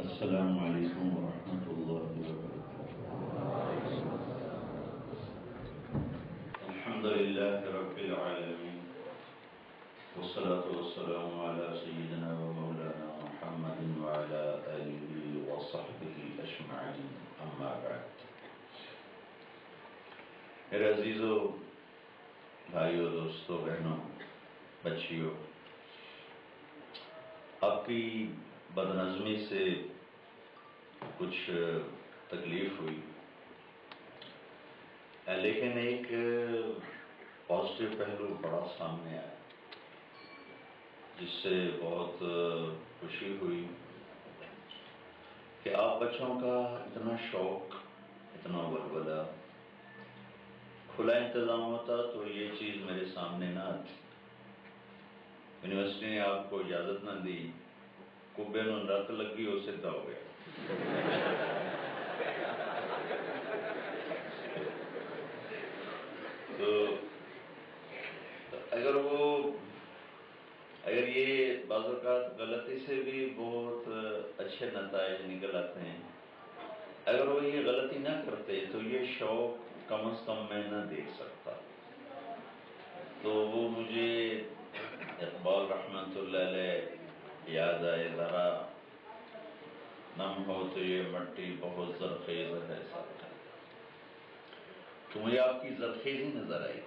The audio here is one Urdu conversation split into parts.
السلام علیکم ورحمۃ اللہ وبرکاتہ۔ الحمد للہ رب العالمین والصلاة والسلام علی سیدنا و مولانا محمد وعلی آلہ وصحبہ اجمعین، اما بعد۔ میرے عزیزو، بھائیو، دوستو، بہنوں، بچیوں، آپ کی بدنظمی سے کچھ تکلیف ہوئی، لیکن ایک پازیٹیو پہلو بڑا سامنے آیا جس سے بہت خوشی ہوئی کہ آپ بچوں کا اتنا شوق، اتنا ولولہ، کھلا انتظام ہوتا تو یہ چیز میرے سامنے نہ آتی۔ یونیورسٹی نے آپ کو اجازت نہ دی، کبے نو رت لگی، وہ سیدھا ہو گیا۔ تو اگر یہ بعض اوقات غلطی سے بھی بہت اچھے نتائج نکل آتے ہیں، اگر وہ یہ غلطی نہ کرتے تو یہ شوق کم از کم میں نہ دیکھ سکتا۔ تو وہ مجھے اقبال رحمۃ اللہ علیہ یاد آئے، ذرا نم ہو تو یہ مٹی بہت زرخیز ہے ساتھ۔ تو مجھے آپ کی زرخیزی نظر آئی۔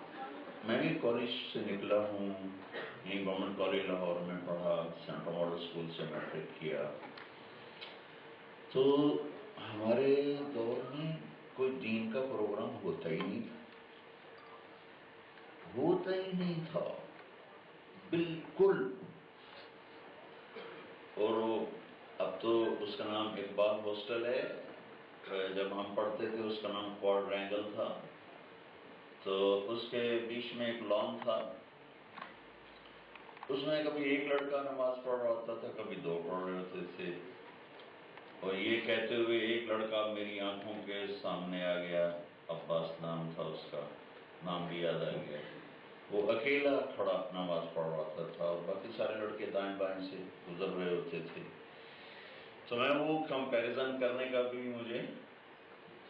میں بھی کالج سے نکلا ہوں، یہیں گورنمنٹ کالج لاہور میں پڑھا، سینٹرل ماڈل اسکول سے میٹرک کیا۔ تو ہمارے دور میں کوئی دین کا پروگرام ہوتا ہی نہیں تھا بالکل۔ اور اب تو اس کا نام اقبال ہاسٹل ہے، جب ہم پڑھتے تھے اس کا نام کوارڈرینگل تھا۔ تو اس کے بیچ میں ایک لان تھا، اس میں کبھی ایک لڑکا نماز پڑھ رہا ہوتا تھا، کبھی دو پڑھ رہے ہوتے تھے، اور یہ کہتے ہوئے ایک لڑکا میری آنکھوں کے سامنے آ گیا، عباس نام تھا اس کا، نام بھی یاد آ گیا۔ وہ اکیلا کھڑا نماز پڑھ رہا ہوتا تھا اور باقی سارے لڑکے دائیں بائیں سے گزر رہے ہوتے تھے۔ تو میں وہ کمپیریزن کرنے کا بھی مجھے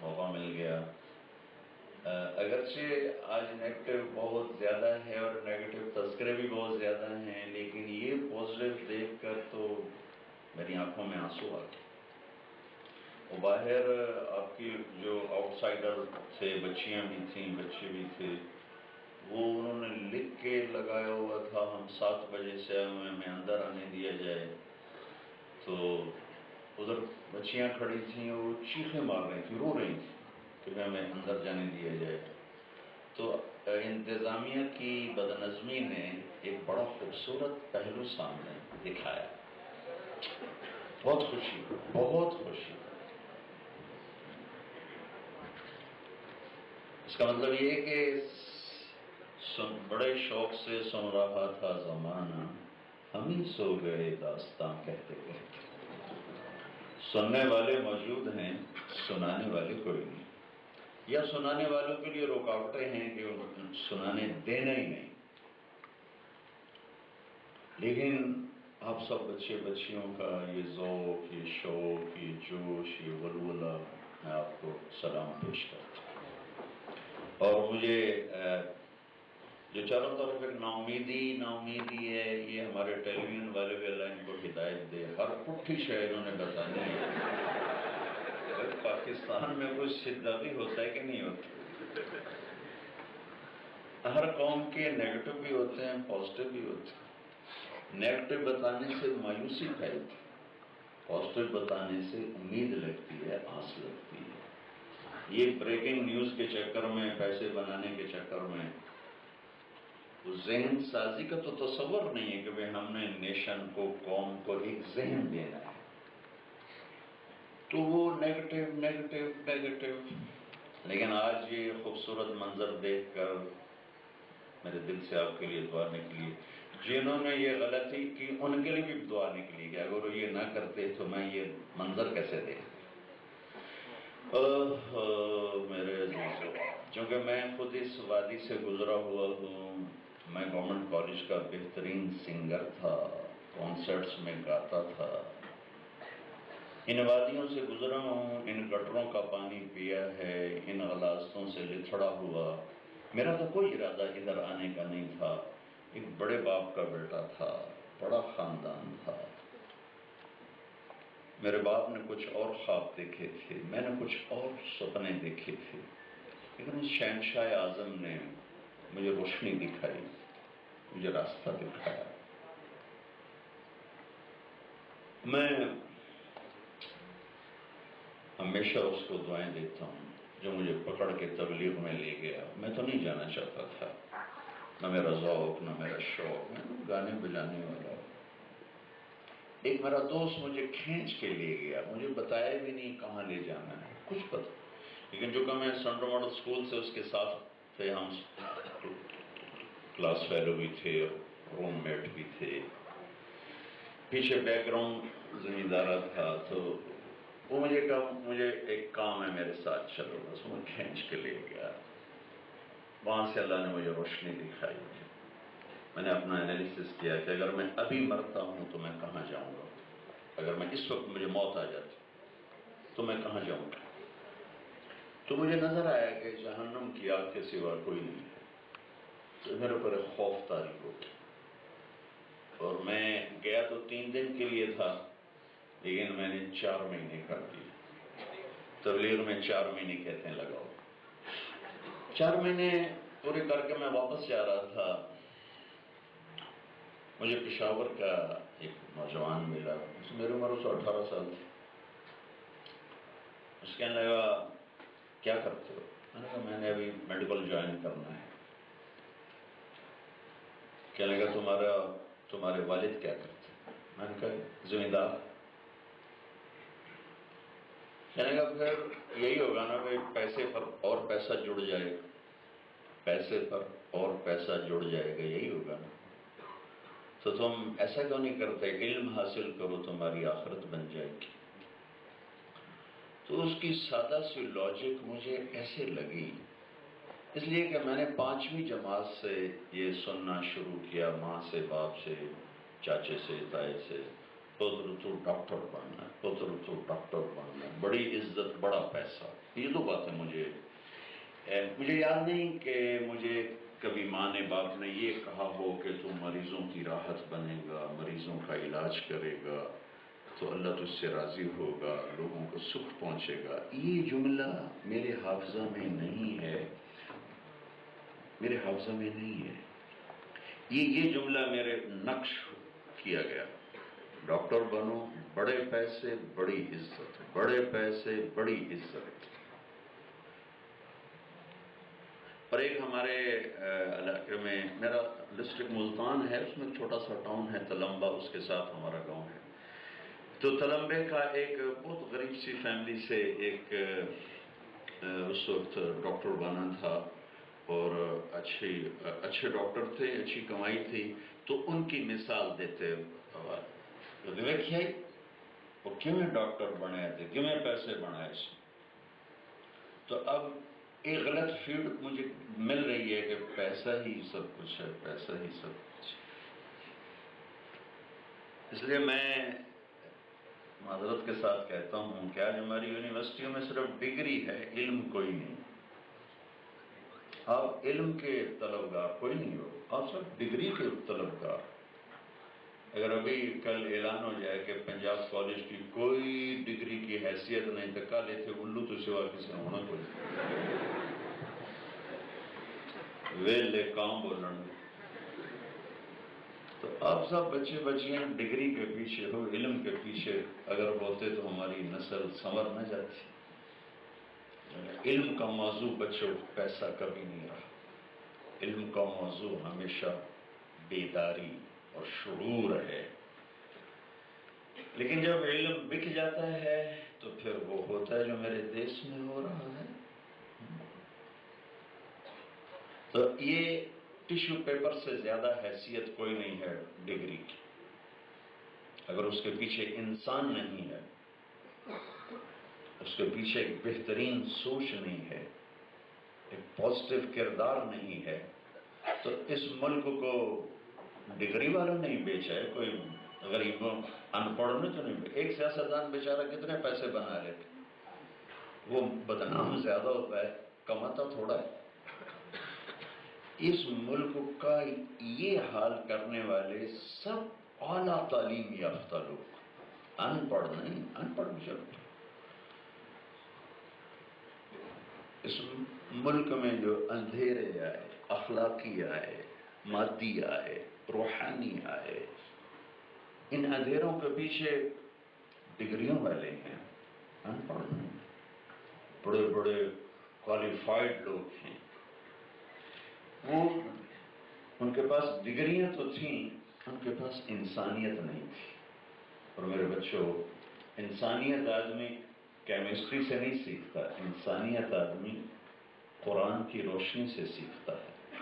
موقع مل گیا۔ اگرچہ آج نیگیٹو بہت زیادہ ہے اور نیگیٹو تذکرے بھی بہت زیادہ ہیں، لیکن یہ پازیٹیو دیکھ کر تو میری آنکھوں میں آنسو آ گئے۔ وہ باہر آپ کی جو آؤٹ سائڈر تھے، بچیاں بھی تھیں، بچے بھی تھے، وہ انہوں نے لکھ کے لگایا ہوا تھا، ہم 7 بجے سے ہمیں اندر آنے دیا جائے۔ تو ادھر بچیاں کھڑی تھیں اور وہ چیخیں مار رہی تھیں، رو رہی تھیں کہ ہمیں اندر جانے دیا جائے۔ تو انتظامیہ کی بدنظمی نے ایک بڑا خوبصورت پہلو سامنے دکھایا۔ بہت خوشی، بہت خوشی۔ اس کا مطلب یہ ہے کہ بڑے شوق سے سن رہا تھا زمانہ، ہم ہی سو گئے داستاں کہتے کہتے۔ سننے والے موجود ہیں، سنانے والے کوئی نہیں، یا سنانے والوں کے لیے رکاوٹیں ہیں کہ سنانے دینا ہی نہیں۔ لیکن آپ سب بچے بچیوں کا یہ ذوق، یہ شوق، یہ جوش، یہ ولولہ، میں آپ کو سلام پیش کرتا ہوں۔ اور مجھے جو چاروں طرف ایک ناامیدی ہے، یہ ہمارے ٹیلی ویژن والے بھی اللہ ان کو ہدایت دے، ہر پٹھی شے انہوں نے بتانی ہے۔ پاکستان میں کوئی سدھا بھی ہوتا ہے کہ نہیں ہوتا؟ ہر قوم کے نیگیٹو بھی ہوتے ہیں، پازیٹیو بھی ہوتے ہیں۔ نیگیٹو بتانے سے مایوسی پھیلتی ہے، پازیٹیو بتانے سے امید لگتی ہے، آس لگتی ہے۔ یہ بریکنگ نیوز کے چکر میں، پیسے بنانے کے چکر میں ذہن سازی کا تو تصور نہیں ہے کہ ہم نے نیشن کو، قوم کو ایک ذہن دینا ہے، تو وہ نیگیٹو۔ لیکن آج یہ خوبصورت منظر دیکھ کر میرے دل سے آپ کے لیے دعا نکلی۔ جنہوں نے یہ غلطی کی ان کے لیے بھی دعا نکلی کہ اگر وہ یہ نہ کرتے تو میں یہ منظر کیسے دیکھتا۔ میرے عزیزو، چونکہ میں خود اس وادی سے گزرا ہوا ہوں، میں گورنمنٹ کالج کا بہترین سنگر تھا، کانسرٹس میں گاتا تھا، ان وادیوں سے گزرا ہوں، ان گٹروں کا پانی پیا ہے، ان غلاستوں سے لتھڑا ہوا۔ میرا تو کوئی ارادہ ادھر آنے کا نہیں تھا، ایک بڑے باپ کا بیٹا تھا، بڑا خاندان تھا۔ میرے باپ نے کچھ اور خواب دیکھے تھے، میں نے کچھ اور سپنے دیکھے تھے، لیکن اس شہنشاہ اعظم نے مجھے روشنی دکھائی، مجھے راستہ دکھایا۔ میں ہمیشہ اس کو دعائیں دیتا ہوں جو مجھے پکڑ کے تبلیغ میں لے گیا۔ میں تو نہیں جانا چاہتا تھا، نہ میرا ذوق نہ میرا شوق، میں گانے بجانے والا۔ ایک میرا دوست مجھے کھینچ کے لے گیا، مجھے بتایا بھی نہیں کہاں لے جانا ہے، کچھ پتہ، لیکن جو کہ میں سینٹرل ماڈل اسکول سے اس کے ساتھ تھے، ہم کلاس فیلو بھی تھے، روم میٹ بھی تھے، پیچھے بیک گراؤنڈ زمیندارہ تھا، تو وہ مجھے کہا مجھے ایک کام ہے میرے ساتھ چلو، بس وہ کھینچ کے لے گیا۔ وہاں سے اللہ نے مجھے روشنی دکھائی۔ میں نے اپنا انالیسس کیا کہ اگر میں ابھی مرتا ہوں تو میں کہاں جاؤں گا، اگر میں اس وقت مجھے موت آ جاتی تو میں کہاں جاؤں گا۔ تو مجھے نظر آیا کہ جہنم کی آگ کے سوا کوئی نہیں ہے، تو میرے اوپر ایک خوف طاری ہو گیا، اور میں گیا تو 3 دن کے لیے تھا، لیکن میں نے 4 مہینے کر دیے۔ تبلیغ میں 4 مہینے کہتے ہیں لگاؤ۔ 4 مہینے پورے کر کے میں واپس جا رہا تھا، مجھے پشاور کا ایک نوجوان ملا، میری عمر اس 18 سال تھی۔ اس کہنے لگا کیا کرتے ہو؟ میں نے کہا میں نے ابھی میڈیکل جوائن کرنا ہے۔ کہنے لگا تمہارے والد کیا کرتے ہیں؟ میں نے کہا زمیندار۔ کہنے لگا پھر یہی ہوگا نا کہ پیسے پر اور پیسہ جڑ جائے گا، پیسے پر اور پیسہ جڑ جائے گا، یہی ہوگا نا، تو تم ایسا کیوں نہیں کرتے علم حاصل کرو، تمہاری آخرت بن جائے گی۔ تو اس کی سادہ سی لاجک مجھے ایسے لگی، اس لیے کہ میں نے 5ویں جماعت سے یہ سننا شروع کیا، ماں سے، باپ سے، چاچے سے، تائے سے، پتر تو ڈاکٹر بننا ہے، پتر تو ڈاکٹر بننا ہے، بڑی عزت، بڑا پیسہ۔ یہ دو باتیں مجھے یاد نہیں کہ مجھے کبھی ماں نے، باپ نے یہ کہا ہو کہ تو مریضوں کی راحت بنے گا، مریضوں کا علاج کرے گا تو اللہ تجھ سے راضی ہوگا، لوگوں کو سکھ پہنچے گا۔ یہ جملہ میرے حافظہ میں نہیں ہے، میرے حافظہ میں نہیں ہے۔ یہ جملہ میرے نقش کیا گیا، ڈاکٹر بنو، بڑے پیسے بڑی عزت، بڑے پیسے بڑی عزت۔ اور ایک ہمارے علاقے میں، میرا ڈسٹرکٹ ملتان ہے، اس میں ایک چھوٹا سا ٹاؤن ہے تلمبہ، اس کے ساتھ ہمارا گاؤں ہے۔ تو تلمبے کا ایک بہت غریب سی فیملی سے ایک اس وقت ڈاکٹر بنا تھا، اور اچھے ڈاکٹر تھے، اچھی کمائی تھی، تو ان کی مثال دیتے دیکھیے وہ کیوں ڈاکٹر بنے تھے، کیوں پیسے بنائے سے۔ تو اب ایک غلط فیڈ مجھے مل رہی ہے کہ پیسہ ہی سب کچھ ہے، پیسہ ہی سب کچھ۔ اس لیے میں معذرت کے ساتھ کہتا ہوں کہ آج ہماری یونیورسٹیوں میں صرف ڈگری ہے، علم کوئی نہیں۔ آپ علم کے طلبگار کوئی نہیں ہو، آپ صرف ڈگری کے طلبگار۔ اگر ابھی کل اعلان ہو جائے کہ پنجاب کالج کی کوئی ڈگری کی حیثیت نہیں، تو کالے تھے الو تو سوا کسی ہونا کوئی ویلے کام بولن۔ تو آپ سب بچے بچیاں ڈگری کے پیچھے ہو، علم کے پیچھے اگر ہوتے تو ہماری نسل سنور نہ جاتی۔ علم کا موضوع بچوں پیسہ کبھی نہیں رہا، علم کا موضوع ہمیشہ بیداری اور شعور ہے۔ لیکن جب علم بک جاتا ہے تو پھر وہ ہوتا ہے جو میرے دیش میں ہو رہا ہے۔ تو یہ ٹیشو پیپر سے زیادہ حیثیت کوئی نہیں ہے ڈگری کی، اگر اس کے پیچھے انسان نہیں ہے، اس کے پیچھے ایک بہترین سوچ نہیں ہے، ایک پازیٹیو کردار نہیں ہے، تو اس ملک کو ڈگری والوں نہیں بیچا ہے، کوئی غریبوں ان پڑھ میں تو نہیں. ایک سیاستدان بیچارہ کتنے پیسے بنا لیتے, وہ بدنام زیادہ ہوتا ہے, کماتا تھوڑا ہے. اس ملک کا یہ حال کرنے والے سب اعلیٰ تعلیم یافتہ لوگ, ان پڑھ نہیں, ان پڑھ بھی چلتے. اس ملک میں جو اندھیرے آئے, اخلاقی آئے, مادی آئے, روحانی آئے, ان اندھیروں کے پیچھے ڈگریوں والے ہیں, ان پڑھ نہیں. بڑے بڑے کوالیفائڈ لوگ ہیں, وہ ان کے پاس ڈگریاں تو تھیں, ان کے پاس انسانیت نہیں تھی. اور میرے بچوں, انسانیت آدمی کیمسٹری سے نہیں سیکھتا, انسانیت آدمی قرآن کی روشنی سے سیکھتا ہے,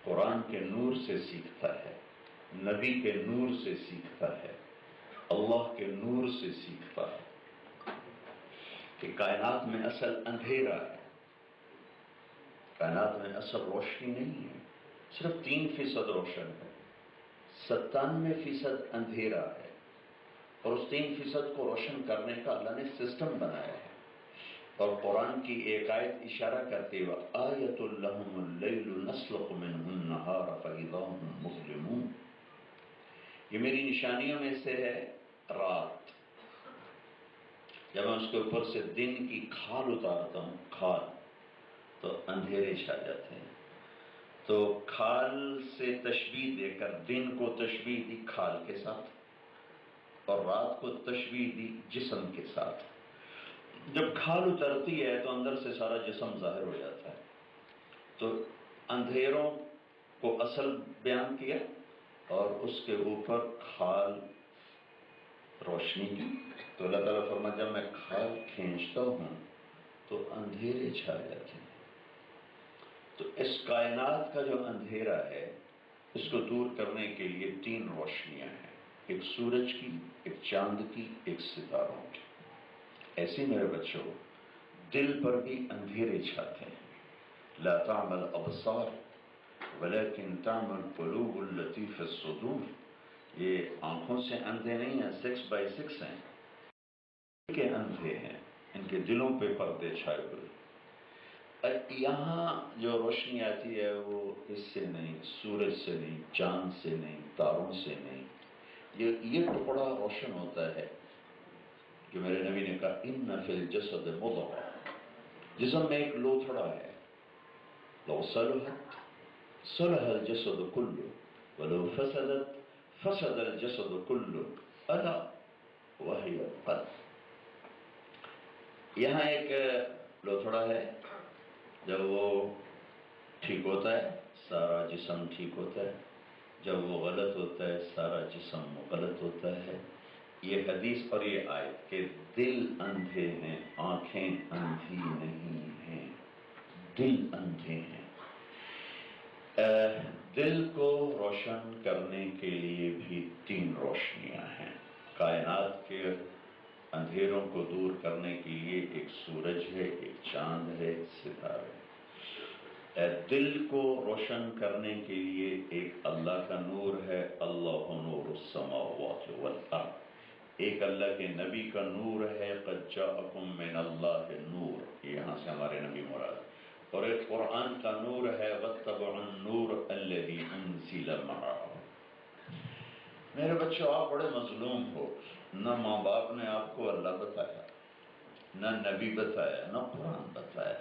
قرآن کے نور سے سیکھتا ہے, نبی کے نور سے سیکھتا ہے, اللہ کے نور سے سیکھتا ہے کہ کائنات میں اصل اندھیرا ہے, کائنات میں اصل روشنی نہیں ہے. صرف 3% روشن ہے, 97% اندھیرا ہے. اور اس 3% کو روشن کرنے کا اللہ نے سسٹم بنایا ہے. اور قرآن کی ایک آیت اشارہ کرتے ہوئے آیۃ لہم اللیل نسلخ منہ النہار فاذا ہم مظلمون, یہ میری نشانیوں میں سے ہے رات. جب میں اس کے اوپر سے دن کی کھال اتارتا ہوں, کھال, تو اندھیرے چھا جاتے ہیں. تو کھال سے تشبیہ دے کر دن کو تشبیہ دی کھال کے ساتھ, اور رات کو تشبیہ دی جسم کے ساتھ. جب کھال اترتی ہے تو اندر سے سارا جسم ظاہر ہو جاتا ہے. تو اندھیروں کو اصل بیان کیا اور اس کے اوپر کھال روشنی کی. تو اللہ تعالیٰ فرماتا جب میں کھال کھینچتا ہوں تو اندھیرے چھا جاتے ہیں. تو اس کائنات کا جو اندھیرا ہے اس کو دور کرنے کے لیے 3 روشنیاں ہیں, ایک سورج کی, ایک چاند کی, ایک ستاروں کی. ایسے میرے بچوں, دل پر بھی اندھیرے چھاتے ہیں. لا تعمل ابصار ولكن تعمل قلوب التي في الصدور. یہ آنکھوں سے اندھے نہیں ہیں, 6x6 ہیں, کے اندھے ہیں, ان کے دلوں پہ پردے چھائے ہوئے. یہاں جو روشنی آتی ہے وہ اس سے نہیں, سورج سے نہیں, چاند سے نہیں, تاروں سے نہیں. یہ ٹکڑا روشن ہوتا ہے کہ میرے نبی نے کہا ان فی الجسد مضغہ, جسم میں ایک لوتھڑا ہے, لو صلحت صلح الجسد کلہ ولو فسدت فسد الجسد کلہ الا وہی القلب. یہاں ایک لوتھڑا ہے, جب وہ ٹھیک ہوتا ہے سارا جسم ٹھیک ہوتا ہے, جب وہ غلط ہوتا ہے سارا جسم غلط ہوتا ہے. یہ حدیث اور یہ آیت کہ دل اندھے ہیں, آنکھیں اندھی نہیں ہیں, دل اندھے ہیں. دل کو روشن کرنے کے لیے بھی 3 روشنیاں ہیں. کائنات کے اندھیروں کو دور کرنے کے لیے ایک سورج ہے, ایک چاند ہے, ایک ستارے. دل کو روشن کرنے کے لیے ایک اللہ کا نور ہے, اللہ نور السماوات والارض. ایک اللہ کے نبی کا نور ہے, قد جاءکم من اللہ نور, یہاں سے ہمارے نبی مراد. اور ایک قرآن کا نور ہے, واتبعوا النور الذی انزل معہ. میرے بچوں, آپ بڑے مظلوم ہو. نہ ماں باپ نے آپ کو اللہ بتایا, نہ نبی بتایا, نہ قرآن بتایا,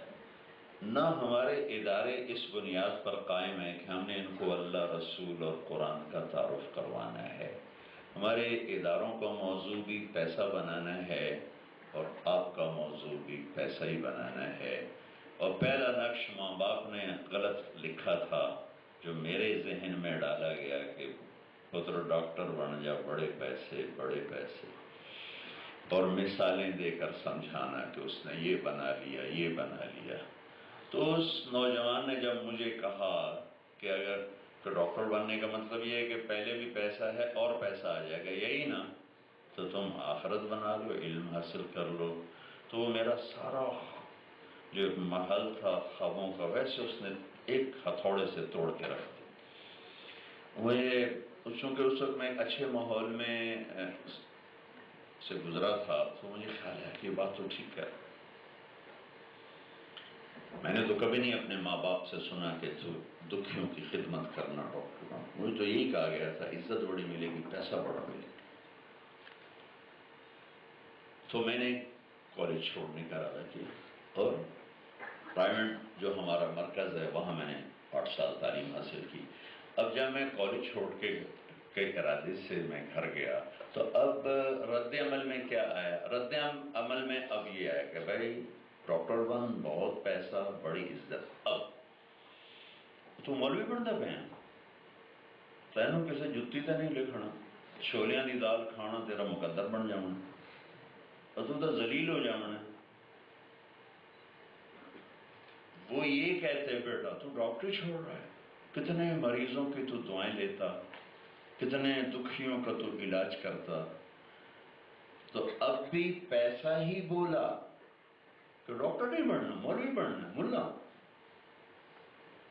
نہ ہمارے ادارے اس بنیاد پر قائم ہیں کہ ہم نے ان کو اللہ, رسول اور قرآن کا تعارف کروانا ہے. ہمارے اداروں کا موضوع بھی پیسہ بنانا ہے اور آپ کا موضوع بھی پیسہ ہی بنانا ہے. اور پہلا نقش ماں باپ نے غلط لکھا تھا, جو میرے ذہن میں ڈالا گیا کہ پتر ڈاکٹر بن جا, بڑے پیسے بڑے پیسے, اور مثالیں دے کر سمجھانا کہ اس نے یہ بنا لیا, یہ بنا لیا. تو اس نوجوان نے جب مجھے کہا کہ اگر کہ ڈاکٹر بننے کا مطلب یہ ہے کہ پہلے بھی پیسہ ہے اور پیسہ آ جائے گا, یہی نا, تو تم آخرت بنا لو, علم حاصل کر لو. تو وہ میرا سارا جو محل تھا خوابوں کا, ویسے اس نے ایک ہتھوڑے سے توڑ کے رکھ دیا. مجھے چونکہ اس وقت میں ایک اچھے ماحول میں سے گزرا تھا، تو مجھے خیال ہے کہ یہ بات تو ٹھیک ہے. میں نے تو کبھی نہیں اپنے ماں باپ سے سنا کہ تو دکھیوں کی خدمت کرنا ڈاکٹر. مجھے تو یہی کہا گیا تھا عزت بڑی ملے گی، پیسہ بڑا ملے گا. تو میں نے کالج چھوڑنے کا ارادہ کیا اور پرائیویٹ جو ہمارا مرکز ہے وہاں میں نے 8 سال تعلیم حاصل کی. اب جب میں کالج چھوڑ کے ارادے سے میں گھر گیا تو اب رد عمل میں کیا آیا؟ رد عمل میں اب یہ آیا کہ بھائی ڈاکٹر بن، بہت پیسہ، بڑی عزت. اب تو مولوی بنتا پہ تینوں کسی جتی تے نہیں لکھنا، چھولیاں دی دال کھانا تیرا مقدر بن جانا اور تو ذلیل ہو جانا. وہ یہ کہتے بیٹا تو ڈاکٹری چھوڑ رہا ہے، کتنے مریضوں کی تو دعائیں لیتا، کتنے دکھیوں کا تو علاج کرتا. تو اب بھی پیسہ ہی بولا کہ ڈاکٹر نہیں بننا، مولوی بننا، ملا.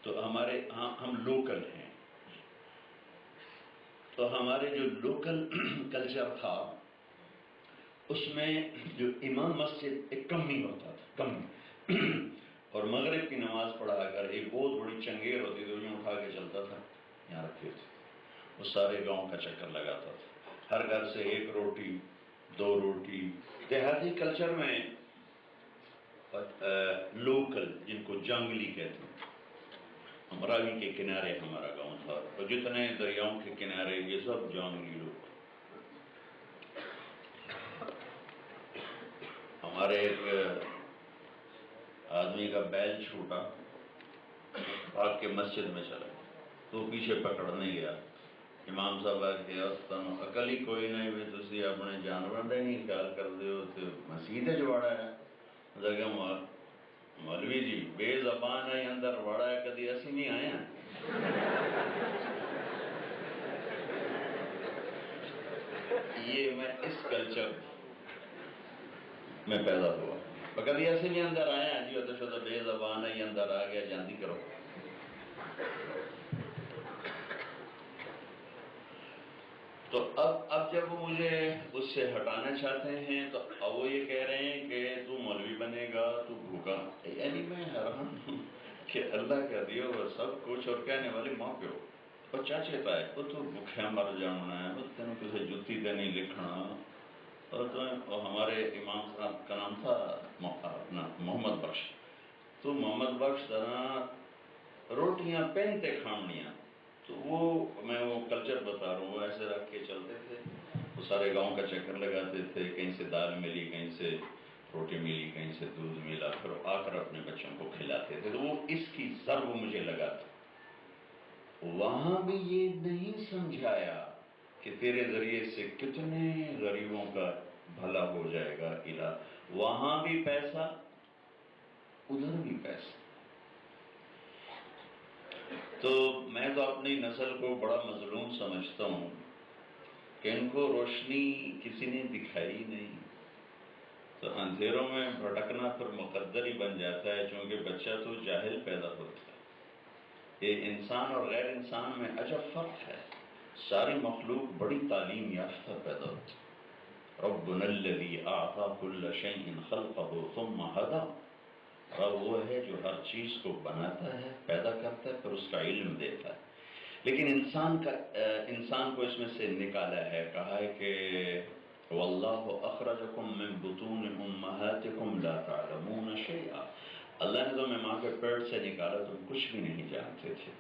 تو ہمارے ہم لوکل ہیں، تو ہمارے جو لوکل کلچر تھا اس میں جو امام مسجد ایک کمی ہوتا تھا، کمی، اور مغرب کی نماز پڑھا کر ایک بہت بڑی چنگیر ہوتی تھی، یوں اٹھا کے چلتا تھا، یہاں رکھے تھے. وہ سارے گاؤں کا چکر لگاتا تھا، ہر گھر سے 1 روٹی 2 روٹی. دیہاتی کلچر میں لوکل جن کو جنگلی کہتے ہیں، راوی کے کنارے ہمارا گاؤں تھا اور جتنے دریاؤں کے کنارے یہ سب جنگلی لوگ. ہمارے ایک آدمی کا بیل چھوٹا، بھاگ کے مسجد میں چلا، تو پیچھے پکڑنے گیا. امام صاحب کہ عقل ہی کوئی نہیں بھی تسی اپنے جانوروں کا نہیں خیال کرتے ہو تو مسجد جواڑا ہے. مولوی جی بے زبان ہے اندر وڑا ہے، کدی اسی نہیں آئے ہیں. یہ میں اس کلچر میں پیدا ہوا، کدی ایسے نہیں اندر آئے ہیں جی تو شدہ بے زبان ہے اندر آ گیا جاندی کرو. تو اب جب وہ مجھے اس سے ہٹانا چاہتے ہیں تو اب وہ یہ کہہ رہے ہیں کہ تو مولوی بنے گا تو بھوکا. یعنی میں حیران ہوں کہ اللہ کا دیا وہ سب کچھ اور کہنے والی ماں پیو اور چاچے تائے وہ تو بھوکھا مر جانا ہے، وہ تینوں کسی جتی تے نہیں لکھنا. اور تو ہمارے امام صاحب کا نام تھا محمد بخش. تو محمد بخش طرح روٹیاں پہنتے کھانیاں، تو میں وہ کلچر بتا رہا ہوں، وہ ایسے رکھ کے چلتے تھے. وہ سارے گاؤں کا چکر لگاتے تھے، کہیں سے دال ملی، کہیں سے روٹی ملی، کہیں سے دودھ ملا، پھر آ کر اپنے بچوں کو کھلاتے تھے. تو وہ اس کی ضرب مجھے لگا تھا. وہاں بھی یہ نہیں سمجھایا کہ تیرے ذریعے سے کتنے غریبوں کا بھلا ہو جائے گا. وہاں بھی پیسہ، ادھر بھی پیسہ. تو میں تو اپنی نسل کو بڑا مظلوم سمجھتا ہوں کہ ان کو روشنی کسی نے دکھائی نہیں، تو اندھیروں میں بھٹکنا پھر مقدر ہی بن جاتا ہے. چونکہ بچہ تو جاہل پیدا ہوتا ہے. یہ انسان اور غیر انسان میں عجب فرق ہے. ساری مخلوق بڑی تعلیم یافتہ پیدا ہوتی ہے. ربنا الذی اعطی کل شیء خلقہ ثم ہدی. رب وہ ہے جو ہر چیز کو بناتا ہے، پیدا کرتا ہے، پھر اس کا علم دیتا ہے. لیکن انسان کو اس میں سے نکالا ہے، کہا ہے کہ واللہ اخرجکم من بطون امہاتکم لا تعلمون شیئا. اللہ نے تمہیں ماں کے پیٹ سے نکالا، تم کچھ بھی نہیں جانتے تھے.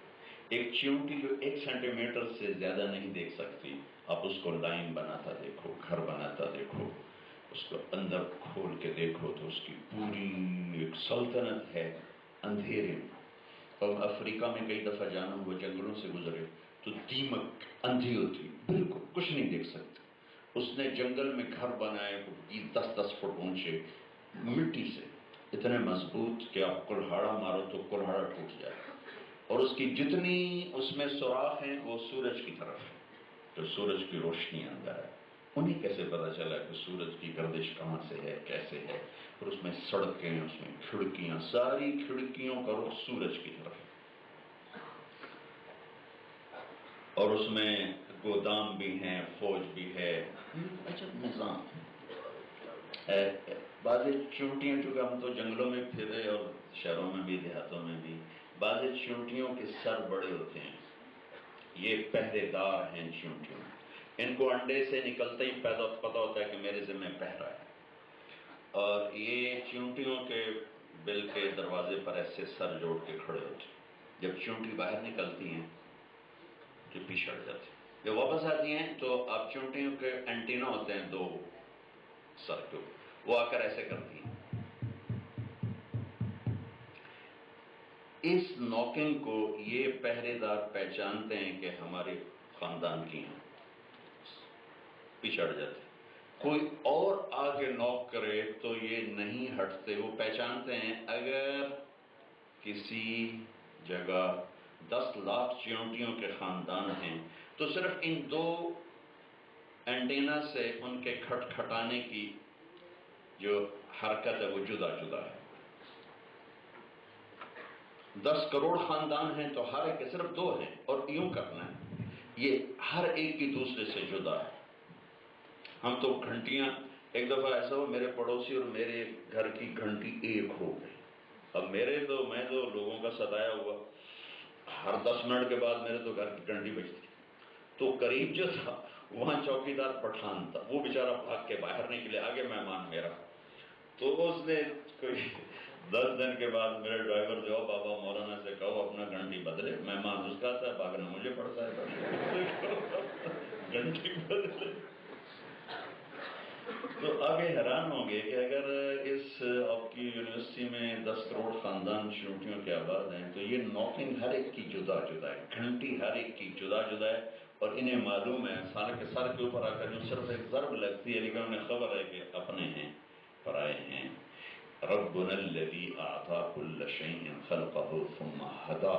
ایک چیونٹی جو 1 سینٹی میٹر سے زیادہ نہیں دیکھ سکتی، آپ اس کو لائن بناتا دیکھو، گھر بناتا دیکھو، اس کو اندر کھول کے دیکھو تو اس کی پوری ایک سلطنت ہے اندھیرے. اور افریقہ میں کئی دفعہ جانا ہوا، جنگلوں سے گزرے تو دیمک اندھی ہوتی، بالکل کچھ نہیں دیکھ سکتے. اس نے جنگل میں گھر بنائے 10-10 فٹ اونچے مٹی سے، اتنے مضبوط کہ آپ کلہاڑا مارو تو کلہاڑا ٹوٹ جائے. اور اس کی جتنی اس میں سوراخ ہیں وہ سورج کی طرف ہے، تو سورج کی روشنی اندر ہے. انہیں کیسے پتا چلا کہ سورج کی گردش کہاں سے ہے، کیسے ہے. اور اس میں سڑکیں، اس میں کھڑکیاں، ساری کھڑکیوں کا رخ سورج کی طرف ہے. اور اس میں گودام بھی ہیں، فوج بھی ہے، اچھا نظام ہے۔ بعض چونٹیاں، چونکہ ہم تو جنگلوں میں پھرے اور شہروں میں بھی دیہاتوں میں بھی، بعض چونٹیوں کے سر بڑے ہوتے ہیں، یہ پہرے دار ہیں چونٹیوں، ان کو انڈے سے نکلتے ہی پتہ ہوتا ہے کہ میرے ذمہ پہرا ہے، اور یہ چونٹیوں کے بل کے دروازے پر ایسے سر جوڑ کے کھڑے ہوتے ہیں۔ جب چونٹی باہر نکلتی ہیں تو پیچھے ہٹ جاتی ہیں، جب واپس آتی ہیں تو اب چونٹیوں کے اینٹینا ہوتے ہیں دو سر کے، وہ آ کر ایسے کرتی ہیں۔ اس نوکنگ کو یہ پہرے دار پہچانتے ہیں کہ ہمارے خاندان کی ہیں، پیچھے ہٹ جاتے ہیں۔ کوئی اور آگے نوک کرے تو یہ نہیں ہٹتے، وہ پہچانتے ہیں اگر کسی جگہ 10 لاکھ چیونٹیوں کے خاندان ہیں تو صرف ان دو اینٹینا سے ان کے کھٹکھٹانے کی جو حرکت ہے وہ جدا جدا ہے۔ 10 کروڑ خاندان ہیں تو ہر ایک کے صرف 2 ہیں، اور یوں کرنا ہے، یہ ہر ایک کی دوسرے سے جدا ہے۔ ہم تو گھنٹیاں، ایک دفعہ ایسا ہو میرے پڑوسی اور میرے گھر کی گھنٹی ایک ہو گئی۔ اب میں تو لوگوں کا ستایا ہوا، ہر 10 منٹ کے بعد میرے تو گھر کی گھنٹی بجتی، تو قریب جو تھا وہاں چوکیدار پٹھان تھا، وہ بیچارہ بھاگ کے باہر نکلے، آگے مہمان میرا، تو اس نے کوئی 10 دن کے بعد میرے ڈرائیور جو بابا مولانا سے کہو اپنا گھنٹی بدلے، مہمان اس کا تھا، بھاگنا مجھے پڑتا ہے گھنٹی بدلے۔ تو آپ یہ حیران ہوں گے کہ اگر اس آپ کی یونیورسٹی میں 10 کروڑ خاندان چونٹیوں کے آباد ہیں تو یہ نوکنگ ہر ایک کی جدا جدا ہے، گھنٹی ہر ایک کی جدا جدا ہے، اور انہیں معلوم ہے سال کے سر کے اوپر آ کر جو صرف ایک ضرب لگتی ہے، لیکن انہیں خبر ہے کہ اپنے ہیں پرائے ہیں۔ ربنا الذی اعطی کل شیء خلقہ ثم ہدی،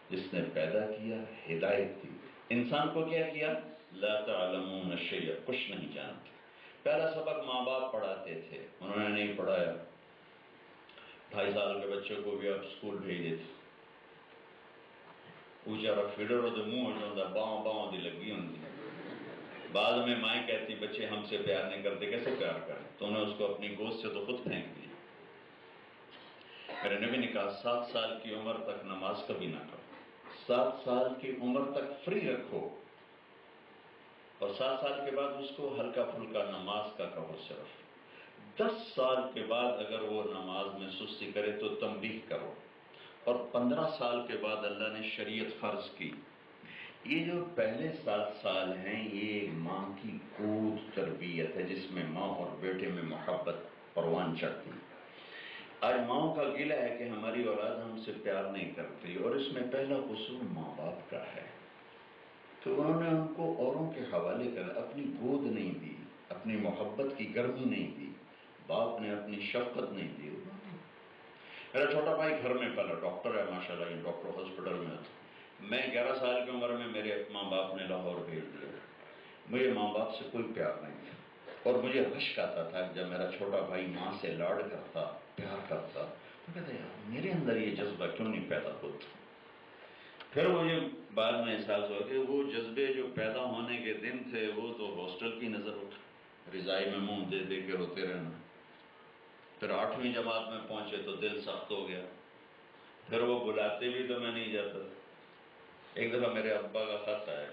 جس نے پیدا کیا ہدایت دی، انسان کو کیا کیا؟ لا تعلمون شیئا، کچھ نہیں جانتے۔ پہلا سبق ماں باپ پڑھاتے تھے، انہوں نے نہیں پڑھایا، 2.5 سال کے بچے کو بھی اب اسکول بھیج دیتے، بیچارہ فیڈر ہو تو منہ ہو جاتا، باؤں باؤں دی لگی ہوتی، بعد میں مائیں کہتی بچے ہم سے پیار نہیں کرتے، کیسے پیار کریں؟ تو انہوں نے اس کو اپنی گود سے تو خود پھینک دیا۔ میرے نبی نے کہا 7 سال کی عمر تک نماز کبھی نہ کرو، 7 سال کی عمر تک فری رکھو، اور 7 سال کے بعد اس کو ہلکا پھلکا نماز کا کہو صرف۔ 10 سال کے بعد اگر وہ نماز میں سستی کرے تو تنبیہ کرو، اور 15 سال کے بعد اللہ نے شریعت فرض کی۔ یہ جو پہلے 7 سال ہیں یہ ماں کی گود تربیت ہے، جس میں ماں اور بیٹے میں محبت پروان چڑھتی ہے۔ آج ماؤں کا گلہ ہے کہ ہماری اولاد ہم سے پیار نہیں کرتی، اور اس میں پہلا قصور ماں باپ کا ہے، تو انہوں نے ان کو اوروں کے حوالے کر، اپنی گود نہیں دی، اپنی محبت کی گرمی نہیں دی، باپ نے اپنی شفقت نہیں دی۔ میرا چھوٹا بھائی گھر میں پہلا ڈاکٹر ہے ماشاءاللہ، یہ ڈاکٹر ہاسپٹل میں تھا، میں 11 سال کی عمر میں میرے ماں باپ نے لاہور بھیج دیا، مجھے ماں باپ سے کوئی پیار نہیں تھا، اور مجھے رشک آتا تھا جب میرا چھوٹا بھائی ماں سے لاڈ کرتا، پیار کرتا، تو کہتا یار میرے اندر یہ جذبہ کیوں نہیں پیدا ہوتا؟ پھر مجھے بعد میں احساس ہوا کہ وہ جذبے جو پیدا ہونے کے دن تھے وہ تو ہاسٹل کی نظر اٹھ، رضائی میں منہ دے دے کے روتے رہنا۔ پھر 8ویں جماعت میں پہنچے تو دل سخت ہو گیا، پھر وہ بلاتے بھی تو میں نہیں جاتا۔ ایک دفعہ میرے ابا کا خط آیا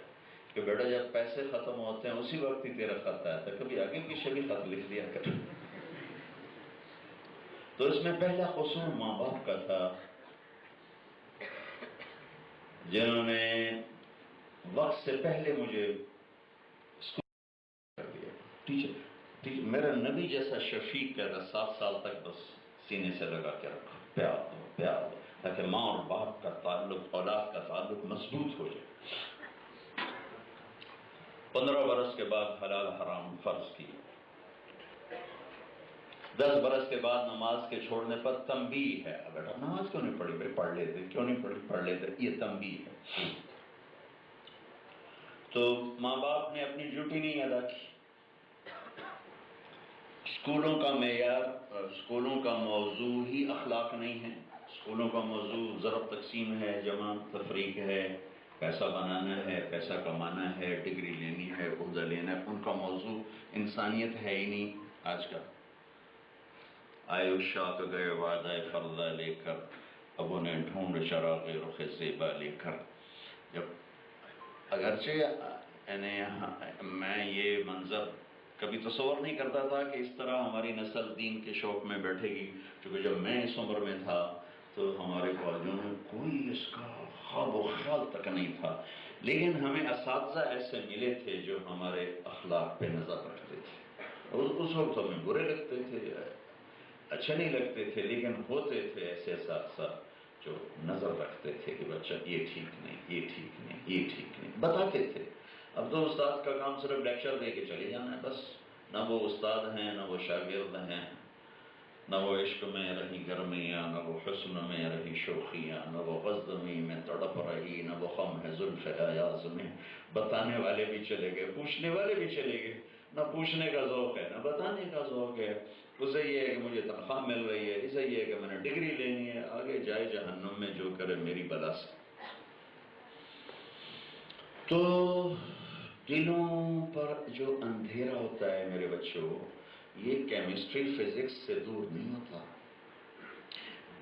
کہ بیٹا جب پیسے ختم ہوتے ہیں اسی وقت ہی تیرا خط آیا تھا، کبھی آگے پیچھے بھی خط لکھ دیا کر۔ تو اس میں پہلا قصور ماں باپ کا تھا، جنہوں نے وقت سے پہلے مجھے اسکول کر دیا۔ ٹیچر میرا نبی جیسا شفیق کہتا 7 سال تک بس سینے سے لگا کے رکھو، پیار دو پیار دو، تاکہ ماں اور باپ کا تعلق، اولاد کا تعلق مضبوط ہو جائے۔ 15 برس کے بعد حلال حرام فرض کی، 10 برس کے بعد نماز کے چھوڑنے پر تنبیہ ہے، بیٹا نماز کیوں نہیں پڑھی؟ بھائی پڑھ لیتے، کیوں نہیں پڑھی؟ پڑھ لیتے، یہ تنبیہ ہے۔ تو ماں باپ نے اپنی ڈیوٹی نہیں ادا کی۔ اسکولوں کا معیار، اسکولوں کا موضوع ہی اخلاق نہیں ہے، اسکولوں کا موضوع ضرب تقسیم ہے، جمع تفریق ہے، پیسہ بنانا ہے، پیسہ کمانا ہے، ڈگری لینی ہے، عہدہ لینا ہے، ان کا موضوع انسانیت ہے ہی نہیں آج کا۔ آئے عشاق گئے وعدہ فرضہ لے کر، اب انہیں ڈھونڈ چراغ رخ زیبا لے کر۔ جب اگرچہ یعنی میں یہ منظر کبھی تصور نہیں کرتا تھا کہ اس طرح ہماری نسل دین کے شوق میں بیٹھے گی، کیونکہ جب میں اس عمر میں تھا تو ہمارے کالجوں میں کوئی اس کا خواب و خیال تک نہیں تھا، لیکن ہمیں اساتذہ ایسے ملے تھے جو ہمارے اخلاق پہ نظر رکھتے تھے، اور اس وقت ہمیں برے لگتے تھے، اچھے نہیں لگتے تھے، لیکن ہوتے تھے ایسے اساتذہ جو نظر رکھتے تھے کہ بچہ یہ ٹھیک نہیں، یہ ٹھیک نہیں، یہ ٹھیک نہیں، بتاتے تھے۔ اب تو استاد کا کام صرف لیکچر دے کے چلے جانا ہے بس، نہ وہ استاد ہیں نہ وہ شاگرد ہیں، نہ وہ عشق میں رہی گرمیاں، نہ وہ حسن میں رہی شوخیاں، نہ وہ غزمی میں تڑپ رہی، نہ وہ خم ہے زلف ایاز میں۔ بتانے والے بھی چلے گئے، پوچھنے والے بھی چلے گئے، نہ پوچھنے کا ذوق ہے نہ بتانے کا ذوق ہے۔ اسے یہ ہے کہ مجھے تنخواہ مل رہی ہے، اسے یہ ہے کہ میں نے ڈگری لینی ہے، آگے جائے جہنم میں جو کرے میری بلا سے۔ تو دلوں پر جو اندھیرا ہوتا ہے میرے بچوں، یہ کیمسٹری فزکس سے دور نہیں ہوتا۔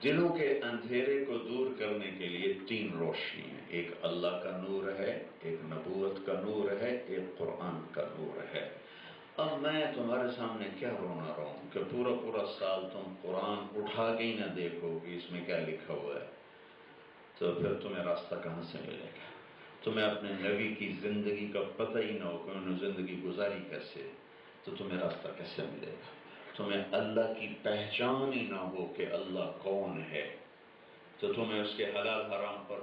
دلوں کے اندھیرے کو دور کرنے کے لیے 3 روشنی ہیں، ایک اللہ کا نور ہے، ایک نبوت کا نور ہے، ایک قرآن کا نور ہے۔ اب میں تمہارے سامنے کیا رونا رہوں کہ پورا سال تم قرآن اٹھا کے ہی نہ دیکھو کہ اس میں کیا لکھا ہوا ہے، تو پھر تمہیں راستہ کہاں سے ملے گا؟ تمہیں اپنے نبی کی زندگی کا پتہ ہی نہ ہو کہ انہوں نے زندگی گزاری کیسے، تو تمہیں راستہ کیسے ملے گا؟ تمہیں اللہ کی پہچان ہی نہ ہو کہ اللہ کون ہے، تو تمہیں اس کے حلال حرام پر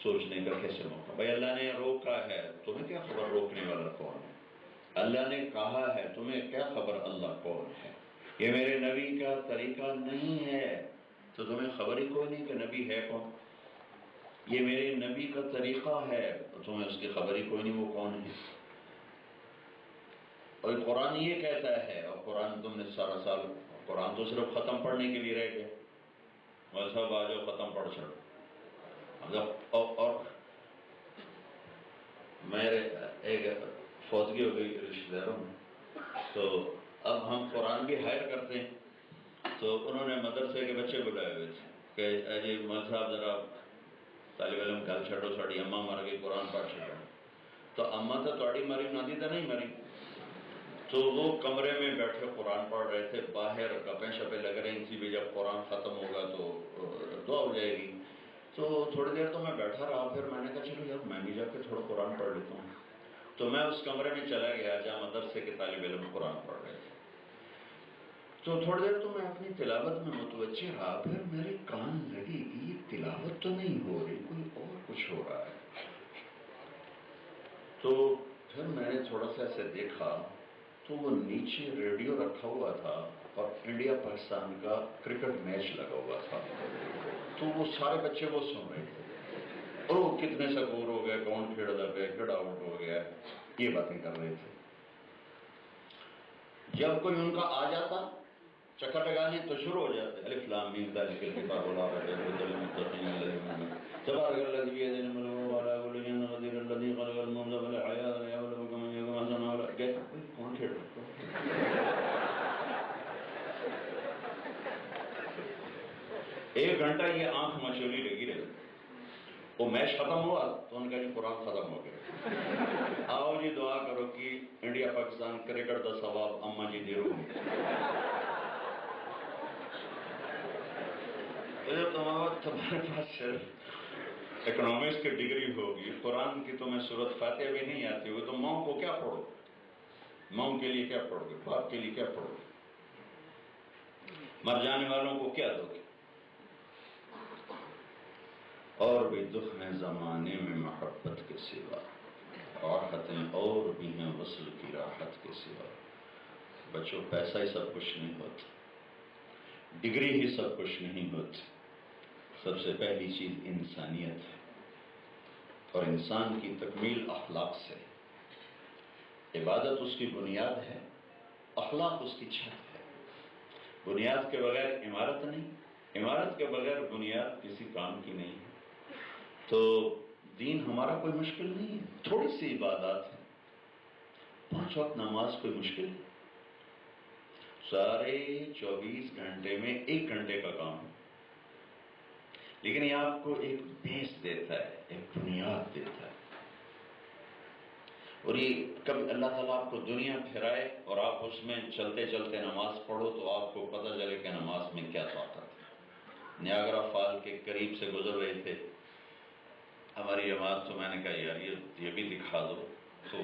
سوچنے کا کیسے موقع؟ بھائی اللہ نے روکا ہے، تمہیں کیا خبر روکنے والا کون ہے؟ اللہ نے کہا ہے، تمہیں کیا خبر اللہ کون ہے؟ یہ میرے نبی کا طریقہ نہیں ہے تو تمہیں خبر ہی کوئی نہیں کہ نبی ہے کون۔ یہ میرے نبی کا طریقہ ہے تو تمہیں اس کی خبر ہی کوئی نہیں وہ کون ہے۔ اور قرآن یہ کہتا ہے، اور قرآن تم نے سارا سال، قرآن تو صرف ختم پڑھنے کے لیے رہ گئے، مذہب آ جاؤ ختم پڑھ چھڑو۔ اور میرے ایک فوتگی ہو گئی رشتہ داروں میں، تو اب ہم قرآن بھی ہائر کرتے ہیں، تو انہوں نے مدرسے کے بچے بلائے ہوئے تھے کہ اے جی مول صاحب ذرا طالب علم گل چھڑو، ساڑی اماں مر گئی قرآن پڑھ چھڑو۔ تو اماں تو تھوڑی مری نادی تو نہیں مری، تو وہ کمرے میں بیٹھے قرآن پڑھ رہے تھے، باہر گپیں شپیں لگ رہی تھی بھی جب قرآن ختم ہوگا تو دعا ہو جائے گی۔ تو تھوڑی دیر تو میں بیٹھا رہا، پھر میں نے کہا چلو یار میں بھی جا کے تھوڑا قرآن پڑھ لیتا ہوں۔ تو میں اس کمرے میں چلا گیا جہاں مدرسے کے طالب علم قرآن پڑھ رہے تھے، تو تھوڑی دیر تو میں اپنی تلاوت میں متوجہ رہا، پھر میرے کان لگی کہ یہ تلاوت تو نہیں ہو رہی، کوئی اور کچھ ہو رہا ہے۔ تو پھر میں نے تھوڑا سا ایسے دیکھا تو وہ نیچے ریڈیو رکھا ہوا تھا اور انڈیا پاکستان کا کرکٹ میچ لگا ہوا تھا، تو وہ سارے بچے وہ سن رہے تھے، اور وہ کتنے سکور ہو گئے، کون کھیڑ لگ گئے، کھیڑ آؤٹ ہو گیا، یہ باتیں کر رہے تھے۔ جب کوئی ان کا آ جاتا چکر لگانے تو شروع ہو جاتے، الف لام میم ذالک الکتاب لا ریب فیہ ھدی للمتقین الذین یؤمنون تبارک الذی بیدہ الملک وعلی کل شیء قدیر الذی خلق الموت والحیاۃ لیبلوکم ایکم احسن عملا۔ کون کھیل رہا؟ 1 گھنٹہ یہ آنکھ مچولی لگی رہی، وہ میچ ختم ہوا تو ان کا جی قرآن ختم ہو گیا، آؤ جی دعا کرو کہ انڈیا پاکستان کرکٹ دا ثواب اما جی دے رو۔ تمہارے پاس صرف اکنامکس کی ڈگری ہوگی، قرآن کی تمہیں سورۃ فاتحہ بھی نہیں آتی ہوئی، تو ماں کو کیا پڑھو؟ ماں کے لیے کیا پڑھو گے؟ باپ کے لیے کیا پڑھو گے؟ مر جانے والوں کو کیا دو گے؟ اور بھی دکھ ہیں زمانے میں محبت کے سوا، راحتیں اور بھی ہیں وصل کی راحت کے سوا۔ بچوں پیسہ ہی سب کچھ نہیں ہوتا، ڈگری ہی سب کچھ نہیں ہوتی، سب سے پہلی چیز انسانیت ہے، اور انسان کی تکمیل اخلاق سے۔ عبادت اس کی بنیاد ہے، اخلاق اس کی چھت ہے۔ بنیاد کے بغیر عمارت نہیں، عمارت کے بغیر بنیاد کسی کام کی نہیں ہے۔ تو دین ہمارا کوئی مشکل نہیں ہے، تھوڑی سی عبادات ہے، 5 وقت نماز کوئی مشکل ہے، سارے 24 گھنٹے میں 1 گھنٹے کا کام ہے، لیکن یہ آپ کو ایک بیس دیتا ہے، ایک بنیاد دیتا ہے، اور یہ کبھی اللہ تعالیٰ آپ کو دنیا پھرائے اور آپ اس میں چلتے چلتے نماز پڑھو تو آپ کو پتہ چلے کہ نماز میں کیا طاقت ہے۔ نیاگرا فال کے قریب سے گزر رہے تھے ہماری جماعت، تو میں نے کہا یار یہ بھی دکھا دو، تو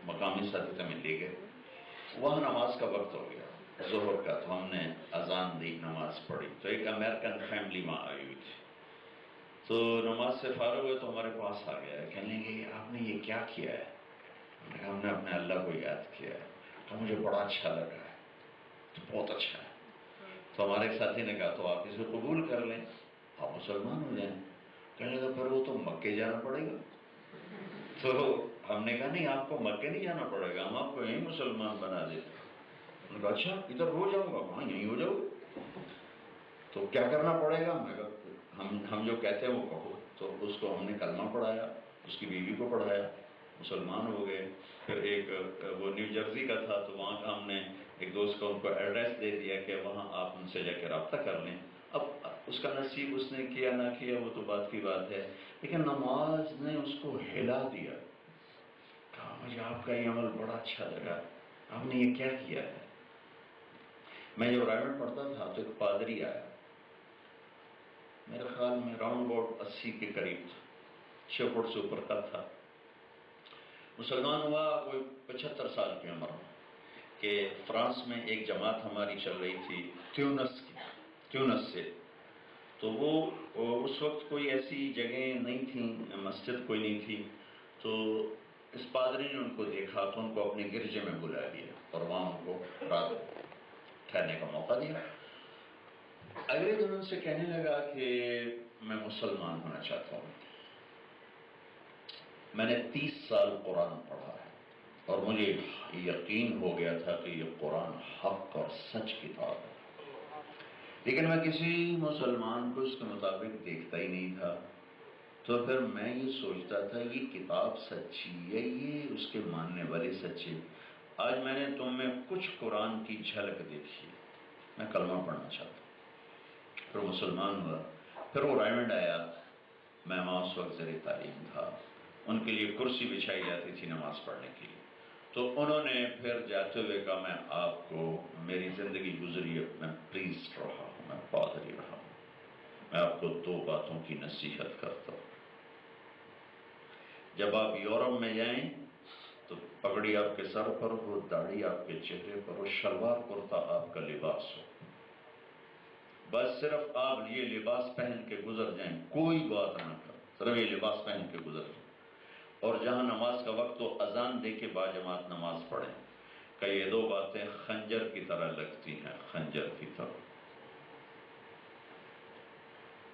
مقامی ساتھی میں لے گئے، وہاں نماز کا وقت ہو گیا ظہر کا، تو ہم نے اذان دی، نماز پڑھی، تو ایک امریکن فیملی وہاں آئی ہوئی تھی، تو نماز سے فارغ ہوئے تو ہمارے پاس آ گیا ہے، کہنے لگے آپ نے یہ کیا کیا ہے؟ ہم نے اپنے اللہ کو یاد کیا ہے، تو مجھے بڑا اچھا لگا ہے، تو بہت اچھا ہے، تو ہمارے ایک ساتھی نے کہا تو آپ اسے قبول کر لیں، آپ مسلمان ہو جائیں، کہنے لگا پھر وہ تو مکے جانا پڑے گا، تو ہم نے کہا نہیں آپ کو مکے نہیں جانا پڑے گا، ہم آپ کو یہیں مسلمان بنا دیتے ہیں۔ انہوں نے کہا اچھا ادھر ہو جاؤں گا، ہاں یہیں ہو جاؤ، تو کیا کرنا پڑے گا؟ میں کہا ہم جو کہتے ہیں وہ کہو، تو اس کو ہم نے کلمہ پڑھایا، اس کی بیوی کو پڑھایا، مسلمان ہو گئے۔ پھر ایک وہ نیو جرسی کا تھا، تو وہاں کا ہم نے ایک دوست کو ان کو ایڈریس دے دیا کہ وہاں آپ ان سے جا کے رابطہ کر لیں۔ اب اس کا نصیب اس نے کیا نہ کیا وہ تو بات کی بات ہے، لیکن نماز نے اس کو ہلا دیا، کہا مجھے آپ کا یہ عمل بڑا اچھا لگا، آپ نے یہ کیا کیا ہے؟ میں جب رائمنڈ پڑھتا تھا تو ایک پادری آیا، میرے خیال میں راؤنڈ اباؤٹ 80 کے قریب تھا، 6 فٹ سے اوپر کا تھا، مسلمان ہوا کوئی 75 سال کی عمر میں، کہ فرانس میں ایک جماعت ہماری چل رہی تھی تیونس سے، تو وہ اس وقت کوئی ایسی جگہ نہیں تھی، مسجد کوئی نہیں تھی، تو اس پادری نے ان کو دیکھا تو ان کو اپنے گرجے میں بلا لیا اور وہاں ان کو رات ٹھہرنے کا موقع دیا۔ اگلے دن ان سے کہنے لگا کہ میں مسلمان ہونا چاہتا ہوں، میں نے 30 سال قرآن پڑھا ہے اور مجھے یقین ہو گیا تھا کہ یہ قرآن حق اور سچ کتاب ہے، لیکن میں کسی مسلمان کو اس کے مطابق دیکھتا ہی نہیں تھا، تو پھر میں یہ سوچتا تھا یہ کتاب سچی ہے، یہ اس کے ماننے والے سچے۔ آج میں نے تم میں کچھ قرآن کی جھلک دیکھی، میں کلمہ پڑھنا چاہتا ہوں، پھر مسلمان ہوا۔ پھر وہ رائمنڈ آیا، میں وہاں اس وقت زیر تعلیم تھا، ان کے لیے کرسی بچھائی جاتی تھی نماز پڑھنے کے لیے، تو انہوں نے پھر جاتے ہوئے کہا میں آپ کو میری زندگی گزری ہے، میں پریسٹ رہا ہوں، میں پادری رہا ہوں، میں آپ کو 2 باتوں کی نصیحت کرتا ہوں، جب آپ یورپ میں جائیں تو پگڑی آپ کے سر پر ہو، داڑھی آپ کے چہرے پر ہو، شلوار کرتا آپ کا لباس ہو، بس صرف آپ یہ لباس پہن کے گزر جائیں، کوئی بات نہ کریں، صرف یہ لباس پہن کے گزر جائیں، اور جہاں نماز کا وقت ہو اذان دے کے باجماعت نماز پڑھیں، کہ یہ 2 باتیں خنجر کی طرح لگتی ہیں، خنجر کی طرح۔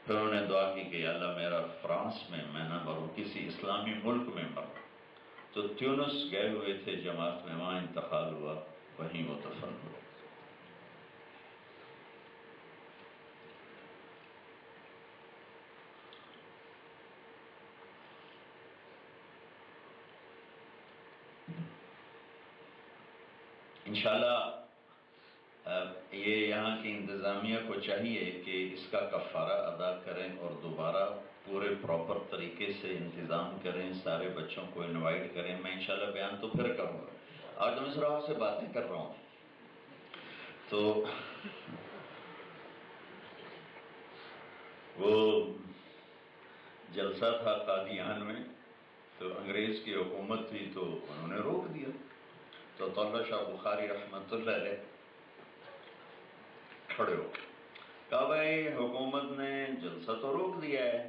پھر انہوں نے دعا کی کہ یا اللہ میرا فرانس میں میں نہ مروں، کسی اسلامی ملک میں مروں، تو تیونس گئے ہوئے تھے جماعت میں، وہاں انتقال ہوا، وہیں وہ دفن ہوئے۔ انشاءاللہ یہ یہاں کی انتظامیہ کو چاہیے کہ اس کا کفارہ ادا کریں اور دوبارہ پورے پراپر طریقے سے انتظام کریں، سارے بچوں کو انوائٹ کریں۔ میں انشاءاللہ بیان تو پھر کروں گا، آج میں صرف آپ سے باتیں کر رہا ہوں۔ تو وہ جلسہ تھا قادیان میں، تو انگریز کی حکومت تھی تو انہوں نے روک دیا، تو طلحہ شاہ بخاری رحمۃ اللہ علیہ کھڑے ہو کہا بھائی حکومت نے جلسہ تو روک دیا ہے،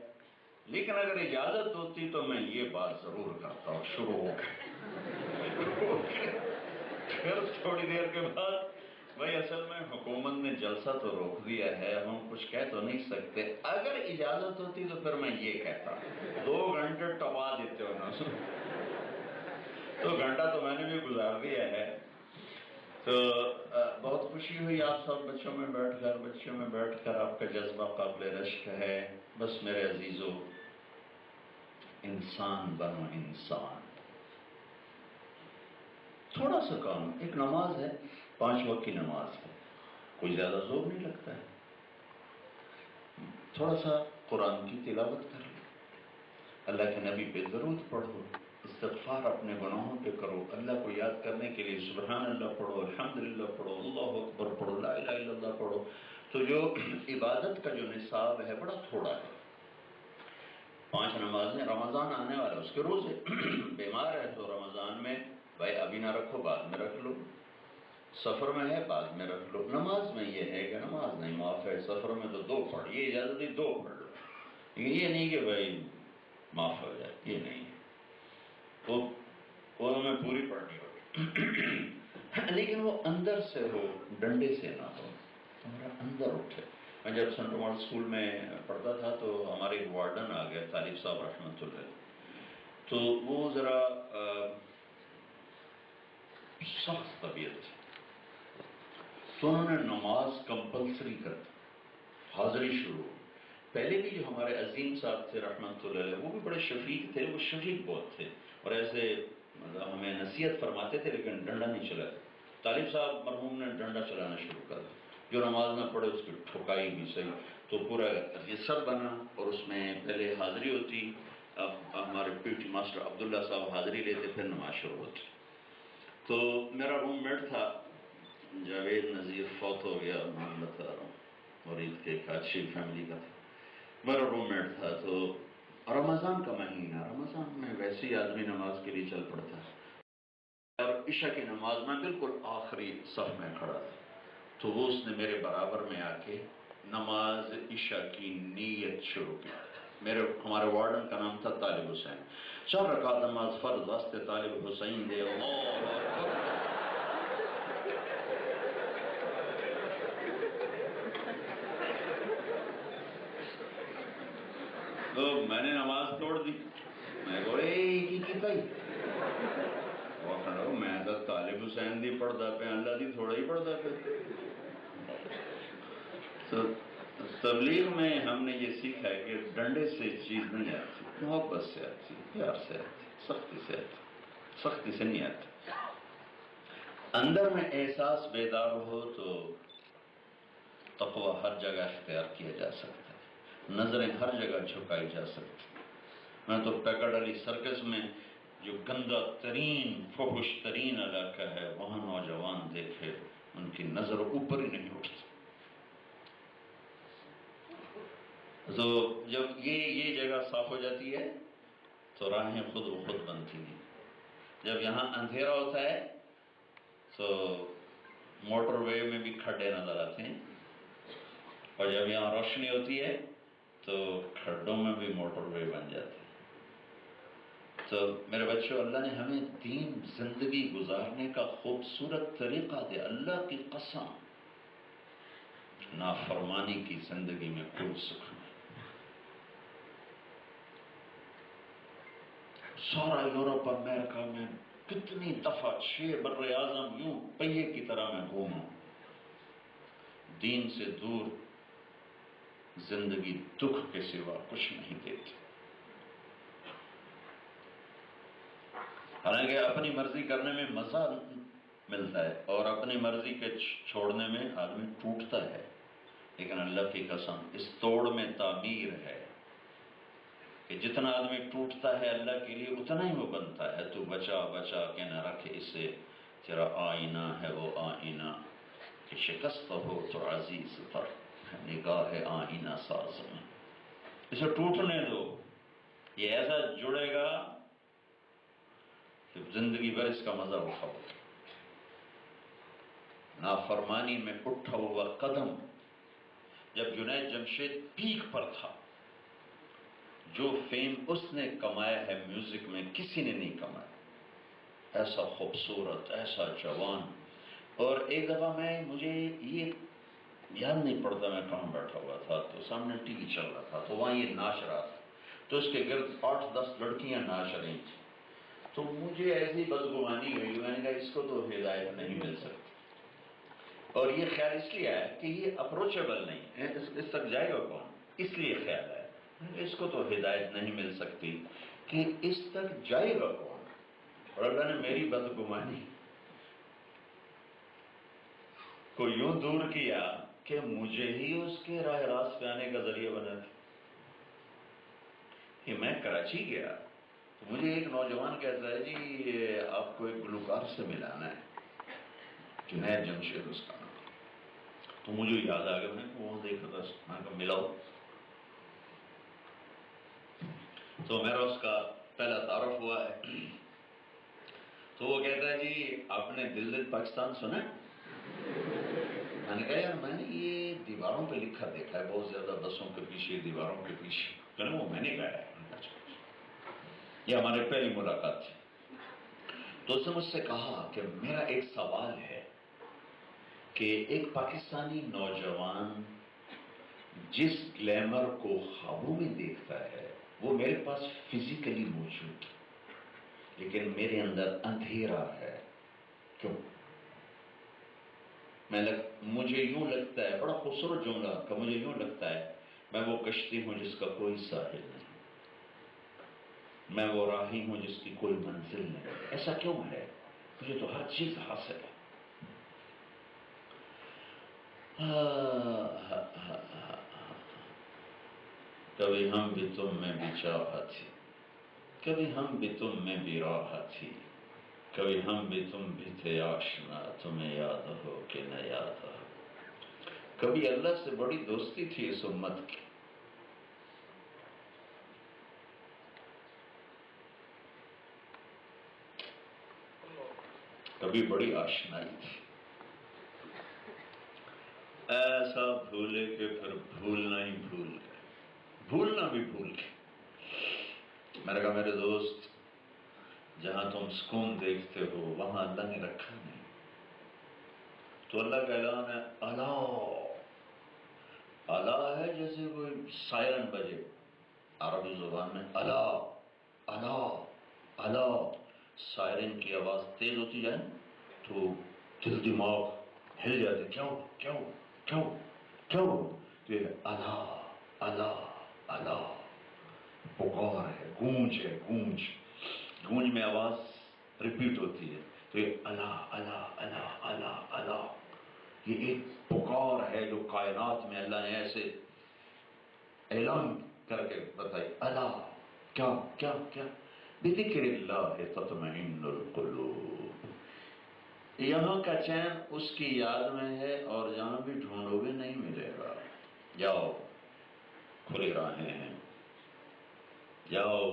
لیکن اگر اجازت ہوتی تو میں یہ بات ضرور کرتا ہوں۔ شروع ہو گئے، پھر تھوڑی دیر کے بعد بھائی اصل میں حکومت نے جلسہ تو روک دیا ہے، ہم کچھ کہہ تو نہیں سکتے، اگر اجازت ہوتی تو پھر میں یہ کہتا۔ 2 گھنٹے ٹپا دیتے انہوں نے، تو گھنٹہ تو میں نے بھی گزار دیا ہے۔ تو بہت خوشی ہوئی آپ سب بچوں میں بیٹھ کر آپ کا جذبہ قابل رشک ہے۔ بس میرے عزیزو، انسان بنو انسان. تھوڑا سا کام، ایک نماز ہے، 5 وقت کی نماز ہے، کوئی زیادہ زور نہیں لگتا ہے. تھوڑا سا قرآن کی تلاوت کر لو، اللہ کے نبی پہ درود پڑھو، استغفار اپنے گناہوں پہ کرو، اللہ کو یاد کرنے کے لیے سبحان اللہ پڑھو، الحمدللہ پڑھو، اللہ اکبر پڑھو، لا الہ الا اللہ پڑھو. تو جو عبادت کا جو نصاب ہے بڑا تھوڑا ہے. 5 نمازیں، رمضان آنے والا اس کے روزے. بیمار ہے تو رمضان میں بھائی ابھی نہ رکھو، بعد میں رکھ لو. سفر میں ہے، بعد میں رکھ لو. نماز میں یہ ہے کہ نماز نہیں معاف ہے، سفر میں تو 2 پڑھ، یہ اجازت ہے 2 پڑھ لو. یہ نہیں کہ بھائی معاف ہو جائے، یہ نہیں. وہ ہمیں پوری پڑھنی ہوگی لیکن وہ اندر سے ہو، ڈنڈے سے نہ ہو، ہمارا اندر اٹھے. میں جب سینٹ مارٹ اسکول میں پڑھتا تھا تو ہمارے ایک وارڈن آ گیا، طالب صاحب رحمۃ اللہ، تو وہ ذرا سخت طبیعت تھی. تو انہوں نے نماز کمپلسری کر دی، حاضری شروع. پہلے بھی جو ہمارے عظیم صاحب تھے رحمۃ اللہ علیہ، وہ بھی بڑے شفیق تھے، وہ شفیق بہت تھے اور ایسے مطلب ہمیں نصیحت فرماتے تھے لیکن ڈنڈا نہیں چلاتے. طالب صاحب مرحوم نے ڈنڈا چلانا شروع کر دیا، جو نماز نہ پڑھے اس کی ٹھکائی بھی صحیح. تو پورا رجسٹر بنا اور اس میں پہلے حاضری ہوتی. اب ہمارے پی ٹی ماسٹر عبداللہ صاحب حاضری لیتے، پھر نماز شروع ہوتی. تو میرا روم میٹ تھا جاوید نذیر، فوت ہو گیا، میں بتا رہا ہوں، اور عید کے ایک اچھی فیملی کا تھا. میرا روم میٹ تھا. تو رمضان کا مہینہ، رمضان میں ویسے ہی آدمی نماز کے لیے چل پڑتا ہے، اور عشاء کی نماز میں بالکل آخری صف میں کھڑا تھا. تو وہ اس نے میرے برابر میں آ کے نماز عشاء کی نیت شروع کی. ہمارے وارڈن کا نام تھا طالب حسین. 4 رکعت نماز فرض واسطے طالب حسین دے، اللہ اکبر. تو میں نے نماز توڑ دی. میں میں تو طالب حسین دی پڑھتا پہ، اللہ دی تھوڑا ہی پڑھتا پہ. تو تبلیغ میں ہم نے یہ سیکھا ہے کہ ڈنڈے سے چیز نہیں آتی، محبت سے آتی، پیار سے آتی، سختی سے آتی. سختی سے نہیں آتی. اندر میں احساس بیدار ہو تو تقوی ہر جگہ اختیار کیا جا سکتا ہے، نظریں ہر جگہ جھکائی جا سکتی. میں تو پیکاڈالی سرکس میں جو گندا ترین فحش ترین علاقہ ہے، وہاں نوجوان دیکھے ان کی نظر اوپر ہی نہیں اٹھتی. تو جب یہ جگہ صاف ہو جاتی ہے تو راہیں خود و خود بنتی ہیں. جب یہاں اندھیرا ہوتا ہے تو موٹر وے میں بھی کھڈے نظر آتے ہیں، اور جب یہاں روشنی ہوتی ہے تو کھڈوں میں بھی موٹر وے بن جاتے ہیں. تو میرے بچوں، اللہ نے ہمیں دین زندگی گزارنے کا خوبصورت طریقہ دیا. اللہ کی قسم، نافرمانی کی زندگی میں کوئی سکھ نہیں. سارا یورپ امریکہ میں کتنی دفعہ 6 بر اعظم یوں پہیے کی طرح میں گھوما. دین سے دور زندگی دکھ کے سوا کچھ نہیں دیتی. حالانکہ اپنی مرضی کرنے میں مزہ ملتا ہے اور اپنی مرضی کے چھوڑنے میں آدمی ٹوٹتا ہے، لیکن اللہ کی قسم اس توڑ میں تعمیر ہے کہ جتنا آدمی ٹوٹتا ہے اللہ کے لیے اتنا ہی وہ بنتا ہے. تو بچا بچا کے نہ رکھ اسے، تیرا آئینہ ہے وہ آئینہ کہ شکست ہو تو عزیز پر نگاہ آئینہ ساز میں. اسے ٹوٹنے دو، یہ ایسا جڑے گا کہ زندگی بھر اس کا مزہ اٹھاؤ. نافرمانی میں اٹھا ہوا قدم. جب جنید جمشید پیک پر تھا، جو فیم اس نے کمایا ہے میوزک میں کسی نے نہیں کمایا. ایسا خوبصورت، ایسا جوان. اور ایک دفعہ مجھے یہ یاد نہیں پڑتا میں کہاں بیٹھا ہوا تھا، تو سامنے ٹی وی چل رہا تھا، تو وہاں یہ ناچ رہا تھا، تو اس کے گرد 8-10 لڑکیاں ناچ رہی تھیں. تو مجھے ایسی بدگمانی ہوئی، میں نے کہا اس کو تو ہدایت نہیں مل سکتی. اور یہ خیال اس لیے آیا کہ یہ اپروچیبل نہیں ہے، اس تک جائے گا کون، اس لیے خیال آیا اس کو تو ہدایت نہیں مل سکتی. کہ اس تک جائے گا کون؟ اور اللہ نے میری بدگمانی کو یوں دور کیا کہ مجھے ہی اس کے راہ راست پہ آنے کا ذریعہ بنا دیا کہ میں کراچی گیا تو مجھے ایک نوجوان کہتا ہے جی آپ کو ایک گلوکار سے ملانا ہے، جنید جمشید اس کا نام، تو مجھے یاد آ گیا، میں نے وہاں دیکھا تھا، میں کہا ملاؤ، تو میرا اس کا پہلا تعارف ہوا ہے، تو وہ کہتا ہے جی آپ نے دل دل پاکستان سنا؟ میں نے کہا یار میں نے یہ دیواروں پہ لکھا دیکھا ہے بہت زیادہ، بسوں کے پیچھے، دیواروں کے پیچھے، کہنا وہ میں نے گایا ہے، یہ ہماری پہلی ملاقات تھی۔ تو اس نے مجھ سے کہا کہ میرا ایک سوال ہے کہ ایک پاکستانی نوجوان جس گلیمر کو خوابوں میں دیکھتا ہے وہ میرے پاس فزیکلی موجود ہے، لیکن میرے اندر اندھیرا ہے، کیوں؟ مجھے یوں لگتا ہے، بڑا خوبصورت جملہ کہ مجھے یوں لگتا ہے میں وہ کشتی ہوں جس کا کوئی ساحل نہیں، میں وہ راہی ہوں جس کی کوئی منزل نہیں، ایسا کیوں ہے؟ مجھے تو ہر چیز حاصل ہے۔ کبھی ہم بھی تم میں بھی چاہت تھی، کبھی ہم بھی تم میں بھی راحت تھی، کبھی ہم بھی تم بھی تھے آشنا، تمہیں یاد ہو کہ نہ یاد ہو، کبھی اللہ سے بڑی دوستی تھی اس امت کی، کبھی بڑی آشنائی تھی، ایسا بھولے کہ پھر بھولنا ہی بھول گئے، بھولنا بھی بھول گئے۔ میں نے کہا میرے دوست جہاں تم سکون دیکھتے ہو وہاں اللہ نے رکھا نہیں، تو اللہ کا اعلان ہے اللہ، اللہ ہے جیسے کوئی سائرن بجے، عربی زبان میں اللہ اللہ اللہ، سائرن کی آواز تیز ہوتی جائے تو دل دماغ ہل جاتے، کیوں کیوں کیوں کیوں؟ تو یہ اللہ اللہ اللہ، پکار ہے، گونج ہے، گونج، گونج میں آواز ریپیٹ ہوتی ہے، تو یہ اللہ اللہ اللہ اللہ اللہ، یہ ایک پکار ہے جو کائنات میں اللہ نے ایسے اعلان کر کے بتائی، اللہ کیا کیا کیا، بذکر اللہ تطمئن القلوب، یہاں کا چین اس کی یاد میں ہے، اور جہاں بھی ڈھونڈو گے نہیں ملے گا، جاؤ کھلی راہیں ہیں، جاؤ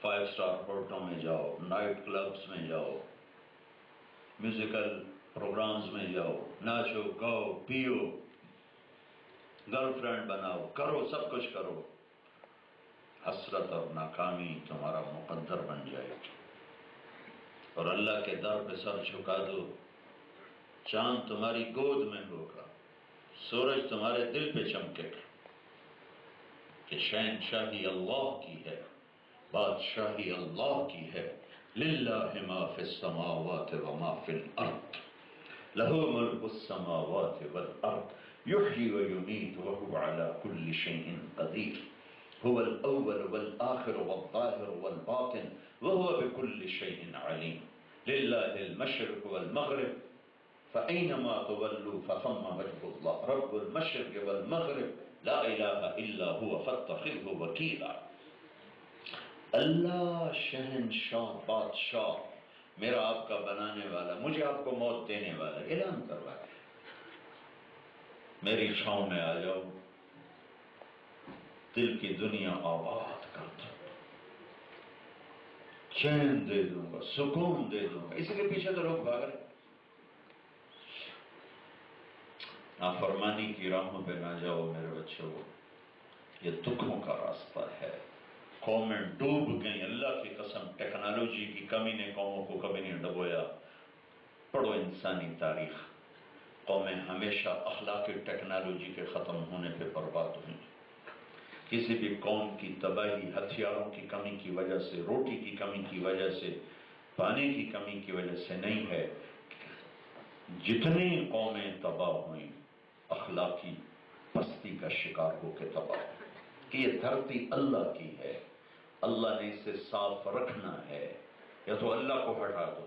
5 اسٹار ہوٹلوں میں جاؤ، نائٹ کلبز میں جاؤ، میوزیکل پروگرامز میں جاؤ، ناچو گاؤ پیو، گرل فرینڈ بناؤ، کرو سب کچھ کرو، حسرت اور ناکامی تمہارا مقدر بن جائے گی، اور اللہ کے در پہ سر جھکا دو، چاند تمہاری گود میں ہوگا، سورج تمہارے دل پہ چمکے گا، کہ شہنشاہی اللہ کی ہے، بادشاہی اللہ کی ہے، للہ ما فی السماوات وما فی الارض، لہ ملک السماوات والارض، یحیی ویمیت وہو علی کل شیء قدیر، هو الاول والآخر والظاہر والباطن وهو بكل شيء علیم، للہ المشرق والمغرب فأینما تولوا فثم وجه اللہ، رب المشرق والمغرب لا الہ الا هو فاتخذه وکیلا، اللہ شہنشاہ بادشاہ، میرا آپ کا بنانے والا، مجھے آپ کو موت دینے والا، اعلان کروا ہے، میری چھاؤں میں آ جاؤ، دل کی دنیا آباد کر دوں، چین دے دوں گا، سکون دے دوں گا، اسی کے پیچھے تو لوگ بھاگ رہے، نافرمانی کی راہوں پہ نہ جاؤ میرے بچوں، یہ دکھوں کا راستہ ہے، قومیں ڈوب گئیں، اللہ کی قسم ٹیکنالوجی کی کمی نے قوموں کو کبھی نہیں ڈبویا، پڑھو انسانی تاریخ، قومیں ہمیشہ اخلاقی ٹیکنالوجی کے ختم ہونے پہ برباد ہوئیں، کسی بھی قوم کی تباہی ہتھیاروں کی کمی کی وجہ سے، روٹی کی کمی کی وجہ سے، پانی کی کمی کی وجہ سے نہیں ہے، جتنی قومیں تباہ ہوئیں اخلاقی پستی کا شکار ہو کے تباہ ہوئیں، کہ یہ دھرتی اللہ کی ہے، اللہ نے اسے صاف رکھنا ہے، یا تو اللہ کو ہٹا دو،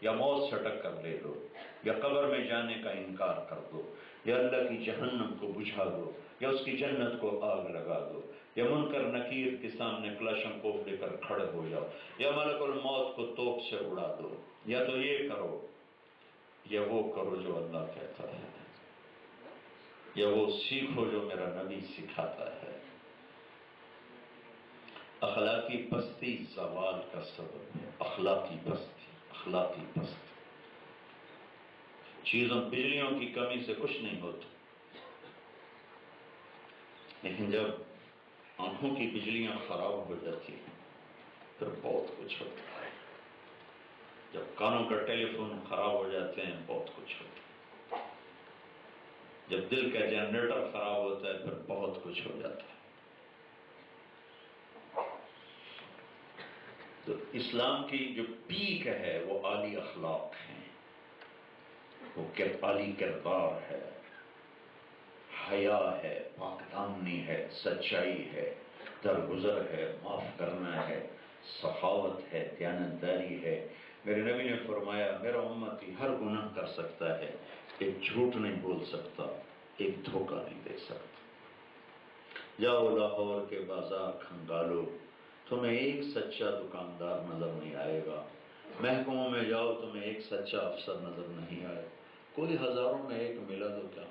یا موت سے ٹکر لے لو، یا قبر میں جانے کا انکار کر دو، یا اللہ کی جہنم کو بجھا دو، یا اس کی جنت کو آگ لگا دو، یا منکر نکیر کے سامنے کلاشنکوف لے کر کھڑے ہو جاؤ، یا ملک الموت کو توپ سے اڑا دو، یا تو یہ کرو یا وہ کرو جو اللہ کہتا ہے، یا وہ سیکھو جو میرا نبی سکھاتا ہے۔ اخلاقی پستی زوال کا سبب ہے، اخلاقی پستی، اخلاقی پستی۔ چیزوں بجلیوں کی کمی سے کچھ نہیں ہوتا، لیکن جب آنکھوں کی بجلیاں خراب ہو جاتی ہیں پھر بہت کچھ ہوتا ہے۔ جب کانوں کا ٹیلی فون خراب ہو جاتے ہیں بہت کچھ ہوتا ہے۔ جب دل کا جنریٹر خراب ہوتا ہے پھر بہت کچھ ہو جاتا ہے۔ تو اسلام کی جو پیک ہے وہ عالی اخلاق ہیں، وہ عالی کردار ہے، حیا ہے، پاک دامنی ہے، سچائی ہے، درگزر ہے، معاف کرنا ہے، سخاوت ہے، دیانتداری ہے۔ میرے نبی نے فرمایا میرا امتی ہر گناہ کر سکتا ہے، ایک جھوٹ نہیں بول سکتا، ایک دھوکہ نہیں دے سکتا۔ جاؤ لاہور کے بازار کھنگالو، تمہیں ایک سچا دکاندار نظر نہیں آئے گا۔ محکموں میں جاؤ تمہیں ایک سچا افسر نظر نہیں آئے، کوئی ہزاروں میں ایک ملا تو کیا؟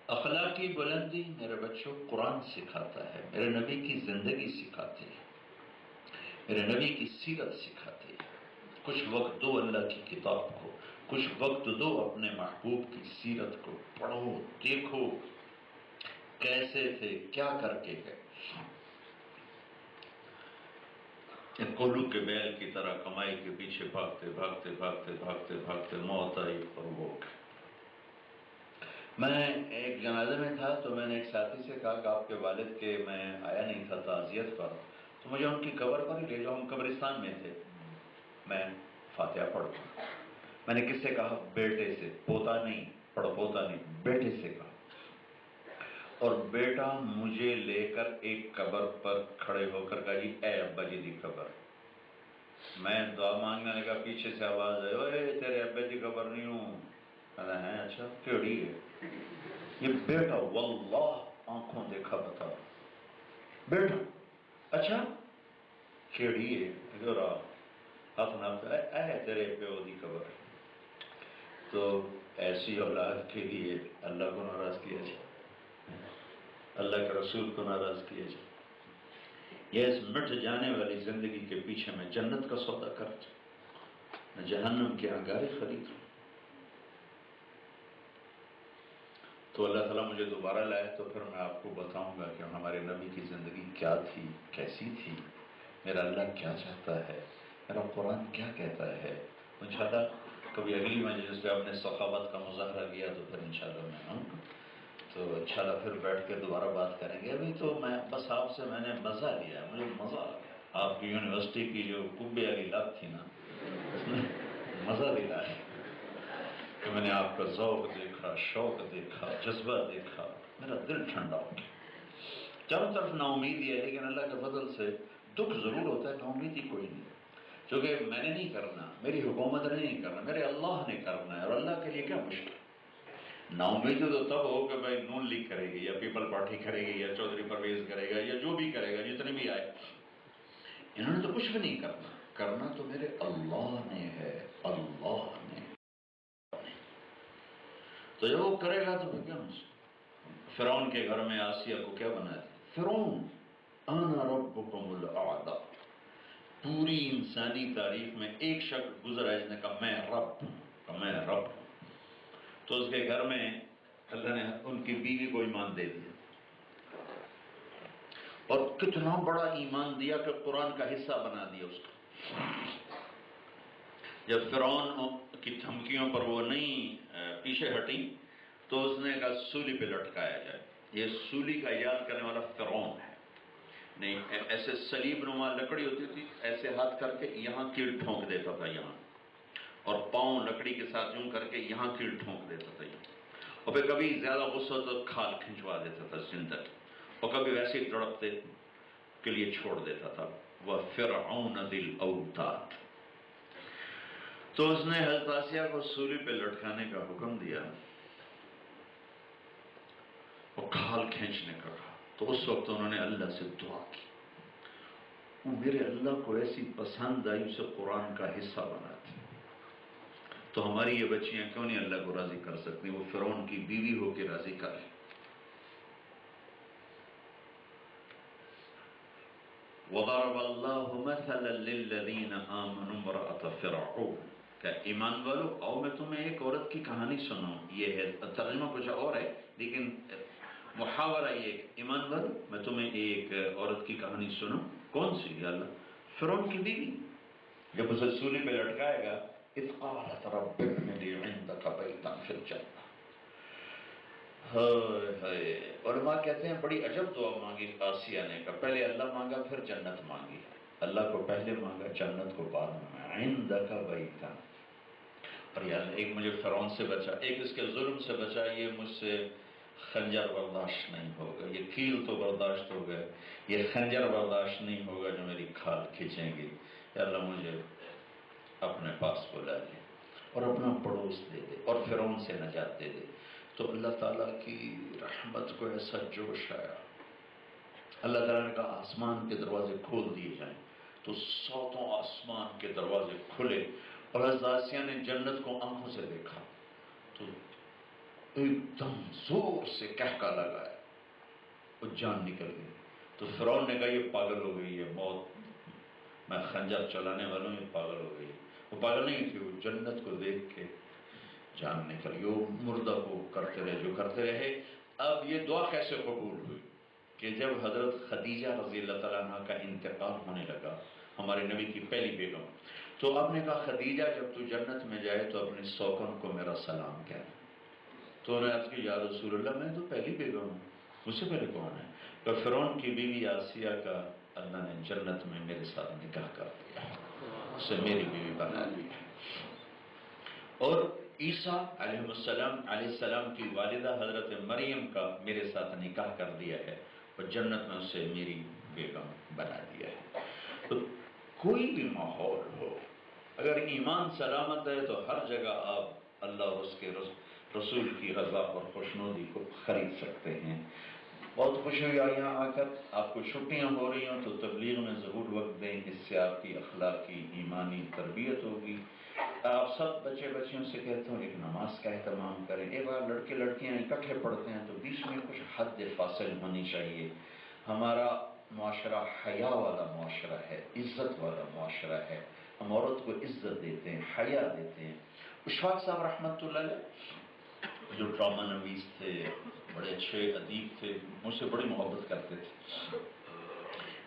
اخلاقی بلندی میرے بچوں قرآن سکھاتا ہے، میرے نبی کی زندگی سکھاتی ہے، میرے نبی کی سیرت سکھاتی ہے۔ کچھ وقت دو اللہ کی کتاب کو، کچھ وقت دو اپنے محبوب کی سیرت کو، پڑھو، دیکھو کیسے تھے، کیا کر کے گئے۔ ایک کولو کے بیل کی طرح کمائی کے پیچھے بھاگتے بھاگتے بھاگتے بھاگتے بھاگتے موت آئی اور وہ گئے۔ میں ایک جنازے میں تھا تو میں نے ایک ساتھی سے کہا کہ آپ کے والد کے میں آیا نہیں تھا تعزیت پر، تو مجھے ان کی قبر پر ہی لے جاؤ۔ ہم قبرستان میں تھے، میں فاتحہ پڑھتا۔ میں نے کس سے کہا؟ بیٹے سے، پوتا نہیں، پوتا نہیں، بیٹے سے کہا۔ اور بیٹا مجھے لے کر ایک قبر پر کھڑے ہو کر کہا جی اے ابا جی دی قبر۔ میں دعا مانگنے لگا، پیچھے سے آواز آئی اوے تیرے ابے دی قبر نہیں ہوں۔ کہا ہے اچھا کیڑی ہے؟ یہ بیٹا واللہ آنکھوں دیکھا بتا بیٹا اچھا کیڑی ہے ذرا اپنا اے تیرے پیو دی قبر۔ تو ایسی اولاد کے لیے اللہ کو ناراض کیا جائے، اللہ کے رسول کو ناراض کیا جائے؟ یہ اس مٹ جانے والی زندگی کے پیچھے میں جنت کا سودا کرتا، میں جہنم کے انگارے خریدوں۔ تو اللہ تعالیٰ مجھے دوبارہ لائے تو پھر میں آپ کو بتاؤں گا کہ ہمارے نبی کی زندگی کیا تھی، کیسی تھی، میرا اللہ کیا چاہتا ہے، میرا قرآن کیا کہتا ہے۔ انشاءاللہ کبھی اگلی مجلس پہ آپ نے سخاوت کا مظاہرہ کیا تو پھر انشاءاللہ میں آؤں گا، تو انشاءاللہ پھر بیٹھ کے دوبارہ بات کریں گے۔ ابھی تو میں بس آپ سے میں نے مزہ لیا، مجھے مزہ آ گیا۔ آپ کی یونیورسٹی کی جو کبے والی لت تھی نا، اس میں مزہ دلا ہے کہ میں نے آپ کا ذوق دیکھا، شوق دیکھا، جذبہ دیکھا، میرا دل ٹھنڈا ہو گیا۔ چاروں طرف نا امیدی ہے، لیکن اللہ کے فضل سے دکھ ضرور ہوتا ہے، نا امیدی کوئی نہیں، چونکہ میں نے نہیں کرنا، میری حکومت نے نہیں کرنا، میرے اللہ نے کرنا ہے، اور اللہ کے لیے کیا مشکل۔ نا امیدی تو تب ہو کہ بھائی نون لیگ کرے گی یا پیپل پارٹی کرے گی یا چودھری پرویز کرے گا یا جو بھی کرے گا، جتنے بھی آئے، انہوں نے تو کچھ بھی نہیں کرنا، کرنا تو میرے اللہ نے ہے، اللہ نے۔ تو جب وہ کرے گا تو پھر کیا مسئلہ؟ فرعون کے گھر میں آسیہ کو کیا بنا دیا؟ فرعون انا ربکم الاعلی۔ پوری انسانی تاریخ میں ایک شخص گزرا ہے جس نے کہا میں رب ہوں، میں رب ہوں، تو اس کے گھر میں اللہ نے ان کی بیوی کو ایمان دے دیا، اور کتنا بڑا ایمان دیا کہ قرآن کا حصہ بنا دیا اس کو۔ جب فرعون کی دھمکیوں پر وہ نہیں پیچھے ہٹی تو اس نے کہا سولی پہ لٹکایا جائے۔ یہ سولی کا یاد کرنے والا فرعون ہے، نہیں، ایسے سلیب نما لکڑی ہوتی تھی، ایسے ہاتھ کر کے یہاں کیل ٹھونک دیتا تھا یہاں، اور پاؤں لکڑی کے ساتھ یوں کر کے یہاں کیل ٹھونک دیتا تھا یہاں، اور پھر کبھی زیادہ غصہ تو کھال کھنچوا دیتا تھا زندہ، اور کبھی ویسے ہی تڑپتے کے لیے چھوڑ دیتا تھا۔ وَفِرْعَوْنَ ذِي الْأَوْتَادِ، تو اس نے حضرت آسیہ کو سولی پہ لٹکانے کا حکم دیا، اور کھال کھینچنے کا کہا۔ تو اس وقت انہوں نے اللہ سے دعا کی، وہ میرے اللہ کو ایسی پسند آئی اسے قرآن کا حصہ بنا دی، تو ہماری یہ بچیاں کیوں نہیں اللہ کو راضی کر سکتی؟ وہ فرعون کی بیوی ہو کے راضی کر لیں۔ وَضَرَبَ اللَّهُ مَثَلًا لِّلَّذِينَ آمَنُوا امْرَأَتَ فِرْعَوْنَ، کہ ایمان والو آؤ میں تمہیں ایک عورت کی کہانی سناؤں۔ یہ ہے ترجمہ کچھ اور ہے، لیکن محاورہ یہ ہے، ایمان والو میں تمہیں ایک عورت کی کہانی سنوں۔ کون سی؟ یا اللہ، فرعون کی بیوی جب اسے سولی پہ لٹکائے گا، اذ قالت رب ابن لی عندک بیتا فی الجنہ۔ ہائے، علماء کہتے ہیں بڑی عجب دعا مانگی آسیہ نے، کا پہلے اللہ مانگا پھر جنت مانگی، اللہ کو پہلے مانگا جنت کو بعد میں، عندک بیتا۔ اور یار ایک مجھے فرعون سے بچا، ایک اس کے ظلم سے بچا، یہ مجھ سے خنجر برداشت نہیں ہوگا، یہ کیل تو برداشت ہو گئے، یہ خنجر برداشت نہیں ہوگا جو میری کھال کھینچیں گی۔ یا اللہ مجھے اپنے پاس بلا لے اور اپنا پڑوس دے دے اور فرعون سے نجات دے دے۔ تو اللہ تعالیٰ کی رحمت کو ایسا جوش آیا، اللہ تعالیٰ نے کہا آسمان کے دروازے کھول دیے جائیں، تو ساتوں آسمان کے دروازے کھلے، اور حضرت آسیہ نے جنت کو آنکھوں سے دیکھا، تو ایک دم زور سے کہکا لگایا، وہ جان نکل گئی۔ تو فرعون نے کہا یہ پاگل ہو گئی ہے، موت، میں خنجر چلانے والوں، یہ پاگل ہو گئی۔ وہ پاگل نہیں تھی، وہ جنت کو دیکھ کے جان نکل گئی، وہ مردہ کو کرتے رہے جو کرتے رہے۔ اب یہ دعا کیسے قبول ہوئی کہ جب حضرت خدیجہ رضی اللہ تعالیٰ عنہ کا انتقال ہونے لگا، ہمارے نبی کی پہلی بیگم، تو آپ نے کہا خدیجہ جب تو جنت میں جائے تو اپنی سوکن کو میرا سلام کہنا۔ تو انہوں نے عرض کی یا رسول اللہ میں تو پہلی بیگم ہوں، مجھ سے پہلے کون ہے؟ تو فرعون کی بیوی آسیہ کا اللہ نے جنت میں میرے ساتھ نکاح کر دیا، اسے میری بیوی بنا دیا۔ اور عیسیٰ علیہ السلام کی والدہ حضرت مریم کا میرے ساتھ نکاح کر دیا ہے، اور جنت میں اسے میری بیگم بنا دیا ہے۔ تو کوئی بھی ماحول ہو، اگر ایمان سلامت ہے تو ہر جگہ آپ اللہ اور اس کے رسول کی رضا اور خوشنودی کو خرید سکتے ہیں۔ بہت خوشی ہوئی یہاں آ کر، آپ کو چھٹیاں ہو رہی ہوں تو تبلیغ میں ضرور وقت دیں، اس سے آپ کی اخلاقی ایمانی تربیت ہوگی۔ آپ سب بچے بچیوں سے کہتا ہوں ایک نماز کا اہتمام کریں، ایک بار لڑکے لڑکیاں اکٹھے پڑھتے ہیں تو بیچ میں کچھ حد فاصل ہونی چاہیے۔ ہمارا معاشرہ حیا والا معاشرہ ہے، عزت والا معاشرہ ہے، ہم عورت کو عزت دیتے ہیں، حیا دیتے ہیں۔ اشفاق صاحب رحمۃ اللہ علیہ جو ڈرامہ نویس تھے، بڑے اچھے ادیب تھے، مجھ سے بڑی محبت کرتے تھے،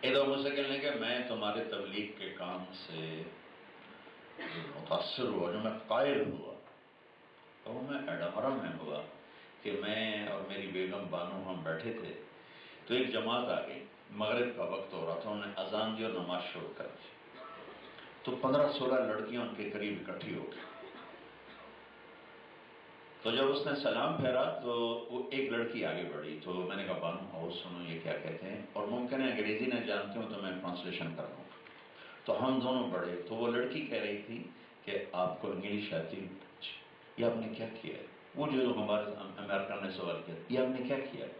ادھر مجھ سے کہنے کہ میں تمہارے تبلیغ کے کام سے متاثر ہوا، جو میں قائل ہوا اور میں ایڈمرا میں ہوا کہ میں اور میری بیگم بانو ہم بیٹھے تھے، تو ایک جماعت آ گئی، مغرب کا وقت ہو رہا تھا، انہوں نے اذان دی اور نماز شروع کر دی، تو 15-16 لڑکیاں ان کے قریب اکٹھی ہو گئی۔ تو جب اس نے سلام پھیرا تو وہ ایک لڑکی آگے بڑھی، تو میں نے کہا بانو آؤ سنو یہ کیا کہتے ہیں، اور ممکن ہے انگریزی نہ جانتے ہوں تو میں ٹرانسلیشن کر دوں گا۔ تو ہم دونوں بڑھے، تو وہ لڑکی کہہ رہی تھی کہ آپ کو انگلش آتی، یہ آپ نے کیا کیا ہے؟ وہ جو ہمارے امریکہ نے سوال کیا یہ آپ نے کیا کیا ہے؟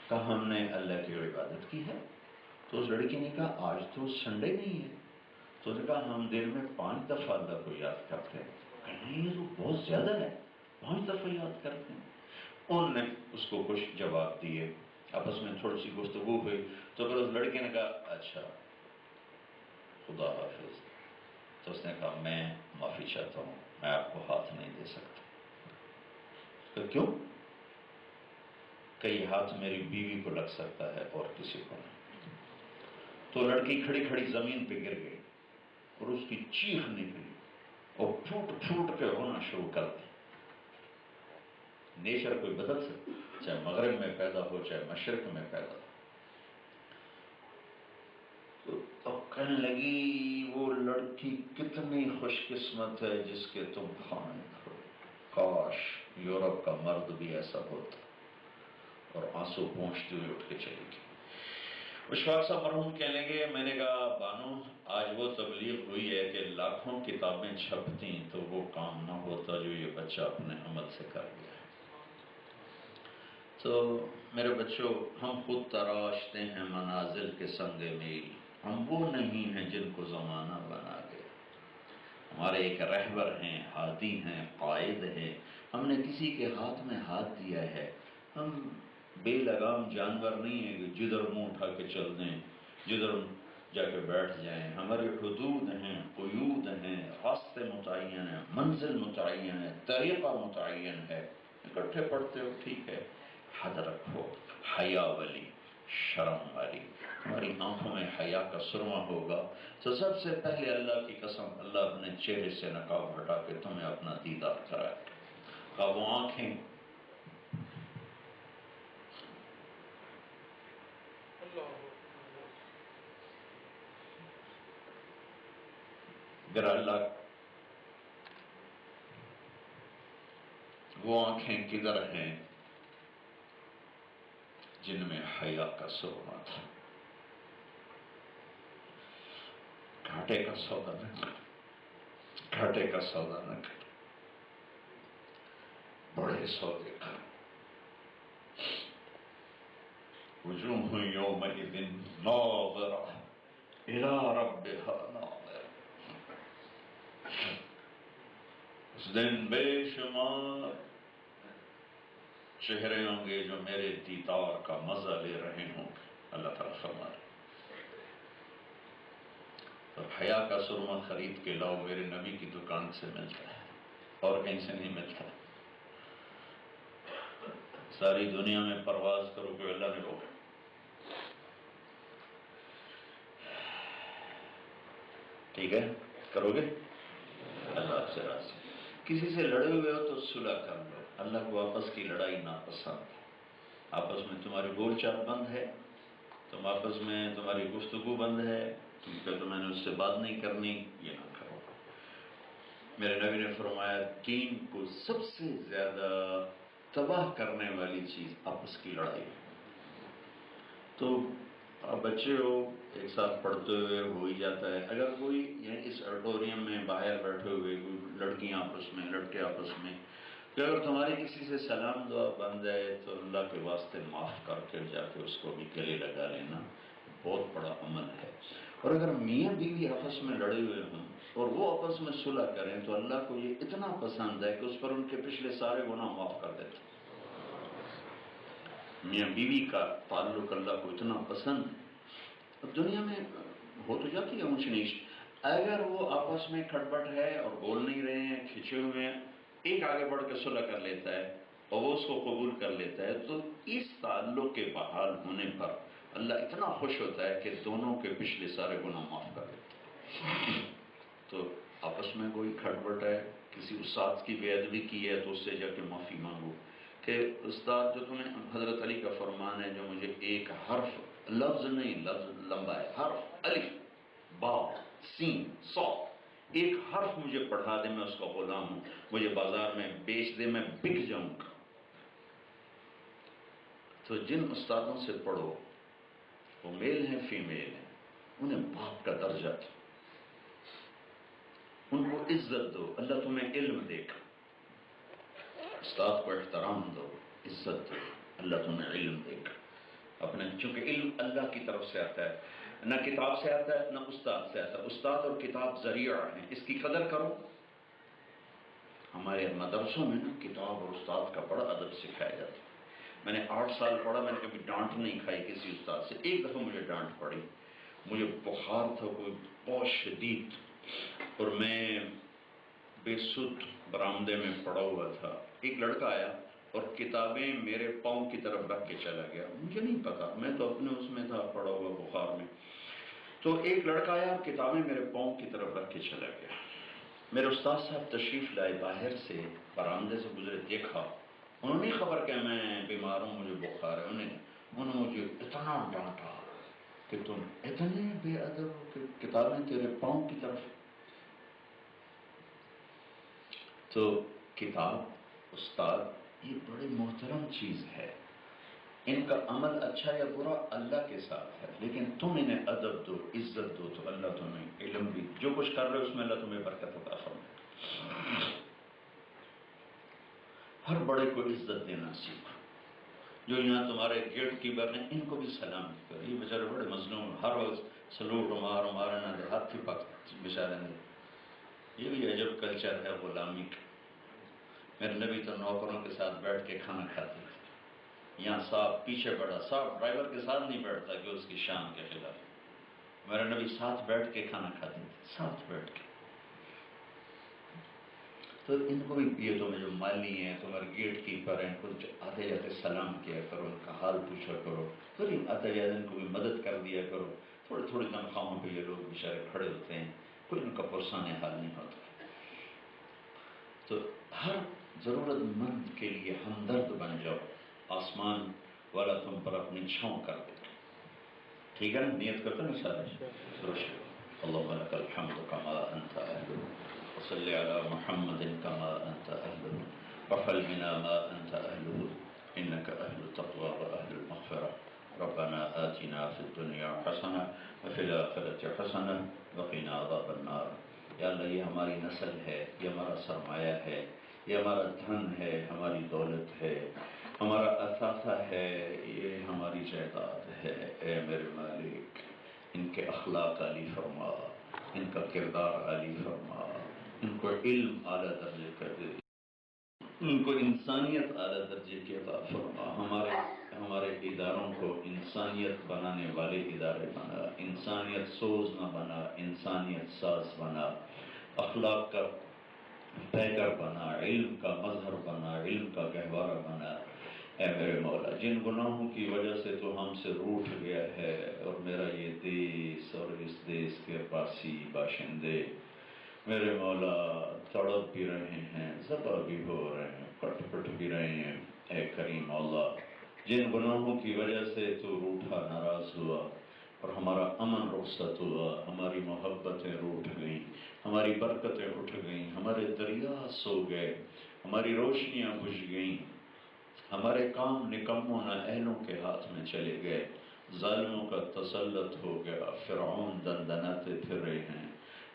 کہا ہم نے اللہ کی عبادت کی ہے۔ تو اس لڑکی نے کہا آج تو سنڈے نہیں ہے، تو نے کہا ہم دن میں 5 دفعہ اللہ کو یاد کرتے ہیں۔ کہا نہیں یہ تو بہت زیادہ ہے، 5 دفعہ یاد کرتے ہیں۔ انہوں نے اس کو کچھ جواب دیے، آپس میں تھوڑی سی گفتگو ہوئی، تو پھر اس لڑکی نے کہا اچھا خدا حافظ۔ تو اس نے کہا میں معافی چاہتا ہوں، میں آپ کو ہاتھ نہیں دے سکتا۔ تو کیوں؟ کہ یہ ہاتھ میری بیوی کو لگ سکتا ہے اور کسی کو نہیں۔ تو لڑکی کھڑی کھڑی زمین پہ گر گئی اور اس کی چیخ نکلی اور پھوٹ پھوٹ کے رونا شروع کر دی۔ نیچر کوئی بدل سکتا، چاہے مغرب میں پیدا ہو چاہے مشرق میں پیدا ہو۔ کہنے لگی وہ لڑکی کتنی خوش قسمت ہے جس کے تم خامد ہو، کاش یورپ کا مرد بھی ایسا ہوتا، اور آنسو پہنچتے ہوئے اٹھ کے چلی گئی۔ اشفاق صاحب مرحوم کہنے لگے، میں نے کہا بانو آج وہ تبلیغ ہوئی ہے کہ لاکھوں کتابیں چھپتی تو وہ کام نہ ہوتا جو یہ بچہ اپنے عمل سے کر گیا۔ تو میرے بچوں، ہم خود تراشتے ہیں منازل کے سنگ میل، ہم وہ نہیں ہیں جن کو زمانہ بنا گیا۔ ہمارے ایک رہبر ہیں، ہادی ہیں، قائد ہیں، ہم نے کسی کے ہاتھ میں ہاتھ دیا ہے۔ ہم بے لگام جانور نہیں ہیں کہ جدھر منہ اٹھا کے چل دیں، جدھر جا کے بیٹھ جائیں۔ ہمارے حدود ہیں، قیود ہیں، راستے متعین ہیں، منزل متعین ہے، طریقہ متعین ہے۔ اکٹھے پڑھتے ہو ٹھیک ہے، حد رکھو، حیا والی، شرم والی۔ ہماری آنکھوں میں حیا کا سرما ہوگا تو سب سے پہلے اللہ کی قسم اللہ اپنے چہرے سے نقاب ہٹا کے تمہیں اپنا دیدار کرائے گا۔ وہ آنکھیں اگر اللہ، وہ آنکھیں کدھر ہیں جن میں حیا کا سرما تھا؟ گھاٹے کا سودا نہ کر، گھاٹے کا سودا نہ کر، بڑے سودے کر۔ وجوہ یومئذ ناظرہ الی ربہا ناظرہ۔ اس دن بے شمار چہرے ہوں گے جو میرے دیدار کا مزہ لے رہے ہوں گے۔ اللہ تعالیٰ فرما رہے تو حیا کا سرما خرید کے لاؤ، میرے نبی کی دکان سے ملتا ہے اور کہیں سے نہیں ملتا۔ ساری دنیا میں پرواز کرو کہ اللہ نے روکا، ٹھیک ہے کرو گے، اللہ آپ سے راضی۔ کسی سے لڑے ہوئے ہو تو صلح کر لو، اللہ کو آپس کی لڑائی ناپسند ہے۔ آپس میں تمہاری بول چال بند ہے، تم آپس میں تمہاری گفتگو بند ہے، کیونکہ تو میں نے اس سے بات نہیں کرنی، یہ نہ کرو۔ میرے نبی نے فرمایا دین کو سب سے زیادہ تباہ کرنے والی چیز آپس کی لڑائی ہے۔ تو آپ بچے ہو، ایک ساتھ پڑھتے ہوئے ہو ہی جاتا ہے۔ اگر کوئی اس آڈیٹوریم میں باہر بیٹھے ہوئے کوئی لڑکیاں آپس میں، لڑکے آپس میں، کہ اگر تمہاری کسی سے سلام دعا بن جائے تو اللہ کے واسطے معاف کر کے جا کے اس کو بھی گلے لگا لینا بہت بڑا عمل ہے۔ اور اگر میاں بیوی آپس میں لڑے ہوئے ہوں اور وہ آپس میں صلح کریں تو اللہ کو یہ اتنا پسند ہے کہ اس پر ان کے پچھلے سارے گناہ معاف کر دیتے ہیں۔ میاں بیوی کا تعلق اللہ کو اتنا پسند ہے۔ اب دنیا میں ہو تو جاتی ہے اونچ نیچ، اگر وہ آپس میں کھٹپٹ ہے اور بول نہیں رہے ہیں، کھنچے ہوئے ہیں، ایک آگے بڑھ کے صلح کر لیتا ہے اور وہ اس کو قبول کر لیتا ہے تو اس تعلق کے بحال ہونے پر اللہ اتنا خوش ہوتا ہے کہ دونوں کے پچھلے سارے گناہ معاف کر دیتا ہے۔ تو آپس میں کوئی کھٹپٹ ہے، کسی استاد کی بے ادبی کی ہے تو اس سے جا کے معافی مانگو کہ استاد جو تمہیں، حضرت علی کا فرمان ہے جو مجھے ایک حرف، لفظ نہیں لفظ لمبا ہے، حرف الف با سین صاد، ایک حرف مجھے پڑھا دے میں اس کا غلام ہوں، مجھے بازار میں بیچ دے میں بک جاؤں گا۔ تو جن استادوں سے پڑھو وہ میل ہیں فیمیل ہیں، انہیں باپ کا درجہ دو، ان کو عزت دو، اللہ تمہیں علم دے گا۔ استاد کو احترام دو، عزت دو، اللہ تمہیں علم دے گا اپنے، چونکہ علم اللہ کی طرف سے آتا ہے، نہ کتاب سے آتا ہے نہ استاد سے آتا ہے۔ استاد اور کتاب ذریعہ ہیں، اس کی قدر کرو۔ ہمارے مدرسوں میں نا کتاب اور استاد کا بڑا ادب سکھایا جاتا ہے۔ میں نے 8 سال پڑھا، میں نے کبھی ڈانٹ نہیں کھائی کسی استاد سے۔ ایک دفعہ مجھے ڈانٹ پڑی، مجھے بخار تھا کوئی بہت شدید، اور میں بے سود برآمدے میں پڑا ہوا تھا۔ ایک لڑکا آیا اور کتابیں میرے پاؤں کی طرف رکھ کے چلا گیا، مجھے نہیں پتا، میں تو اپنے اس میں تھا پڑا ہوا بخار میں۔ تو ایک لڑکا آیا اور کتابیں میرے پاؤں کی طرف رکھ کے چلا گیا۔ میرے استاد صاحب تشریف لائے، باہر سے برآمدے سے گزرے، دیکھا، انہوں نے خبر کہ میں بیمار ہوں، مجھے بخار ہے، انہوں نے مجھے اتنا ڈانٹا کہ تم اتنے بے ادب ہو کہ کتابیں تیرے پاؤں کی طرف. تو کتاب، استاد، یہ بڑی محترم چیز ہے. ان کا عمل اچھا یا برا اللہ کے ساتھ ہے، لیکن تم انہیں ادب دو، عزت دو، تو اللہ تمہیں علم بھی، جو کچھ کر رہے ہو اس میں اللہ تمہیں برکت عطا فرمائے. ہر بڑے کو عزت دینا سیکھو. جو یہاں تمہارے گیٹ کیپر ہیں ان کو بھی سلام کرو. یہ بیچارے بڑے مظلوم، ہر روز سلوٹ ہمارے نہ ہاتھ پک بیچارے نے. یہ بھی عجب کلچر ہے غلامی کا. میرے نبی تو نوکروں کے ساتھ بیٹھ کے کھانا کھاتے تھے. یہاں صاحب پیچھے پڑا، صاحب ڈرائیور کے ساتھ نہیں بیٹھتا کہ اس کی شان کے خلاف. میرے نبی ساتھ بیٹھ کے کھانا کھاتے تھے، ساتھ بیٹھ کے. تو ان کو بھی، یہ تو جو مالی ہیں، تمہارے گیٹ کیپر ہیں، کچھ آتے جاتے سلام کیا کرو، ان کا حال پوچھا کرو، پھر آتے جاتے ان کو بھی مدد کر دیا کرو. تھوڑی تھوڑی تنخواہوں پہ یہ لوگ بیچارے کھڑے ہوتے ہیں، کوئی ان کا پرسان حال نہیں ہوتا. تو ہر ضرورت مند کے لیے ہمدرد بن جاؤ. آسمان والا تم پر اپنی چھاؤں کر دے. ٹھیک ہے نا؟ نیت کرتے نا سارے. اللهم لك الحمد كما أنت أهل، وصل على محمد كما أنت أهل، وافعل بنا ما أنت أهله، إنك أهل التقوى وأهل المغفرة. ربنا آتنا في الدنيا حسنة وفي الآخرة حسنة وقنا عذاب النار. یا اللہ یہ ہماری نسل ہے، یہ ہمارا سرمایہ ہے، یہ ہمارا دھن ہے، ہماری دولت ہے، ہمارا اثاثہ ہے، یہ ہماری جائیداد ہے. اے میرے مالک، ان کے اخلاق عالی فرما، ان کا کردار عالی فرما، ان کو علم اعلیٰ درجے کا دے، ان کو انسانیت اعلیٰ درجے کی عطا فرما. ہمارے اداروں کو انسانیت بنانے والے ادارے بنا، انسانیت سوز نہ بنا، انسانیت ساز بنا، اخلاق کا پیکر بنا، علم کا مظہر بنا، علم کا گہوارہ بنا. اے میرے مولا، جن گناہوں کی وجہ سے تو ہم سے روٹھ گیا ہے، اور میرا یہ دیس اور اس دیس کے پاسی باشندے میرے مولا تڑپ بھی رہے ہیں، ذبح بھی ہو رہے ہیں، کٹ پٹ بھی رہے ہیں. اے کریم مولا، جن گناہوں کی وجہ سے تو روٹھا، ناراض ہوا، اور ہمارا امن رخصت ہوا، ہماری محبتیں روٹھ گئیں، ہماری برکتیں اٹھ گئیں، ہمارے دریا سو گئے، ہماری روشنیاں بجھ گئیں، ہمارے کام نکموں نااہلوں کے ہاتھ میں چلے گئے، ظالموں کا تسلط ہو گیا، فرعون دندناتے پھر رہے ہیں،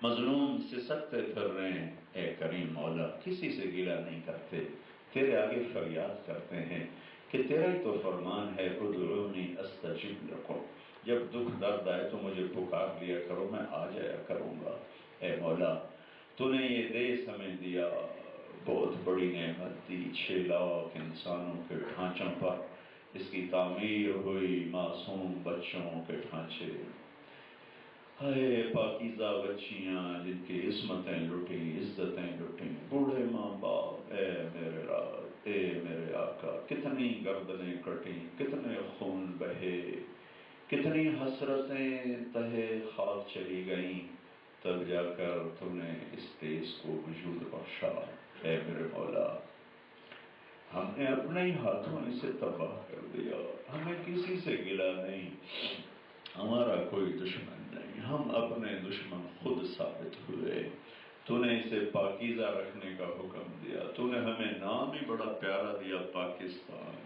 مظلوم سسکتے پھر رہے ہیں. اے کریم مولا، کسی سے گلہ نہیں کرتے، تیرے آگے فریاد کرتے ہیں کہ تیرا ہی تو فرمان ہے ادعونی استجب لکم. جب دکھ درد آئے تو مجھے پکار لیا کرو، میں آ جایا کروں گا. اے مولا، تو نے یہ دیس ہمیں دیا، بہت بڑی نعمت دی. 6 لاکھ انسانوں کے ڈھانچوں پر اس کی تعمیر ہوئی، معصوم بچوں کے ڈھانچے. ہائے پاکیزہ بچیاں جن کی عصمتیں لٹیں، عزتیں لٹیں، بوڑھے ماں باپ. اے میرے رب، اے میرے آقا، کتنی گردنیں کٹیں، کتنے خون بہے، کتنی حسرتیں تہے خاک چلی گئیں، تب جا کر تم نے اس دیس کو وجود بخشا. اے میرے مولا، ہم نے اپنے ہی ہاتھوں اسے تباہ کر دیا. ہمیں کسی سے گلہ نہیں، ہمارا کوئی دشمن نہیں، ہم اپنے دشمن خود ثابت ہوئے. تو نے اسے پاکیزہ رکھنے کا حکم دیا. تو نے ہمیں نام ہی بڑا پیارا دیا، پاکستان.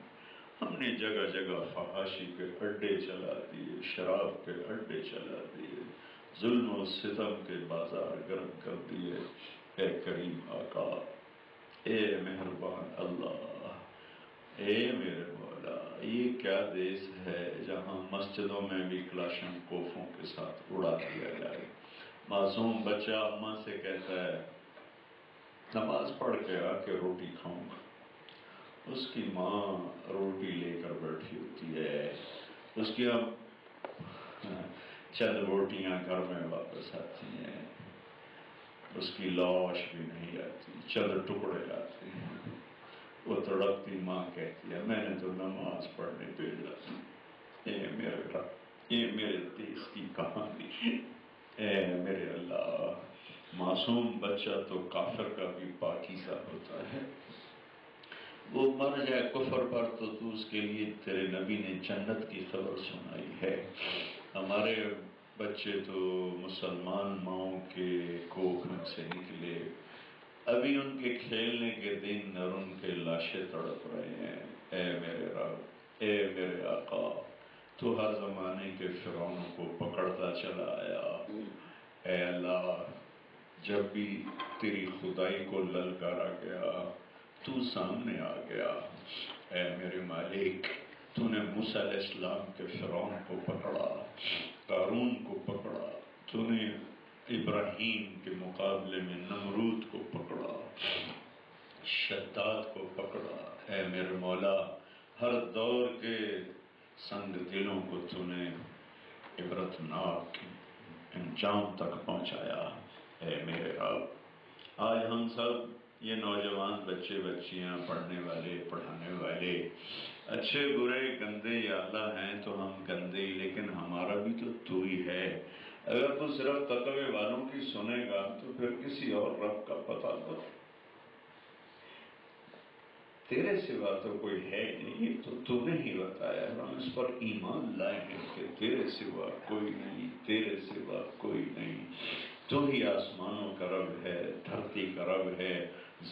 ہم نے جگہ جگہ فحاشی کے اڈے چلا دیے، شراب کے اڈے چلا دیے، ظلم و ستم کے بازار گرم کر دیے. اے کریم آقا، اے مہربان اللہ، اے میرے مولا، یہ کیا دیس ہے جہاں مسجدوں میں بھی کلاشن کوفوں کے ساتھ اڑا دیا جائے. معصوم بچہ اماں سے کہتا ہے نماز پڑھ کے آ کے روٹی کھاؤں گا. اس کی ماں روٹی لے کر بیٹھی ہوتی ہے، اس کی چند روٹیاں گھر میں واپس آتی ہیں، اس کی لاش بھی نہیں آتی، چند ٹکڑے آتے ہیں. وہ تڑپتی ماں کہتی ہے میں نے تو نماز پڑھنے بھیجا. اے میرے رب، یہ میرے دیس کی کہانی. اے میرے اللہ، معصوم بچہ تو کافر کا بھی پاکیزہ ہوتا ہے. وہ مر جائے کفر پر تو اس کے لیے تیرے نبی نے جنت کی خبر سنائی ہے۔ ہمارے بچے تو مسلمان ماؤں کے کوکھ میں سے نکلے، ابھی ان کے کھیلنے کے دن اور ان کے لاشیں تڑپ رہے ہیں۔ اے میرے رب، اے میرے آقا، تو ہر زمانے کے فرعونوں کو پکڑتا چلا آیا۔ اے اللہ، جب بھی تیری خدائی کو للکارا گیا تو سامنے آ گیا۔ اے میرے مالک، تو نے موسیٰ علیہ السلام کے فرعون کو پکڑا، قارون کو پکڑا، تو نے ابراہیم کے مقابلے میں نمرود کو پکڑا، شداد کو پکڑا۔ اے میرے مولا، ہر دور کے سنگ دلوں کو تو نے عبرتناک انجام تک پہنچایا۔ اے میرے رب، آج ہم سب یہ نوجوان بچے بچیاں، پڑھنے والے پڑھانے والے، اچھے برے گندے یا اللہ ہیں تو ہم گندے، لیکن ہمارا بھی تو ہی ہے۔ اگر تو صرف تقوی والوں کی سنے گا تو پھر کسی اور رب کا پتہ دو، تیرے سوا تو کوئی ہے نہیں، تو نے ہی بتایا، ہم اس پر ایمان لائے ہیں کہ تیرے سوا کوئی نہیں، تیرے سوا کوئی نہیں۔ تو ہی آسمانوں کا رب ہے، دھرتی کا رب ہے،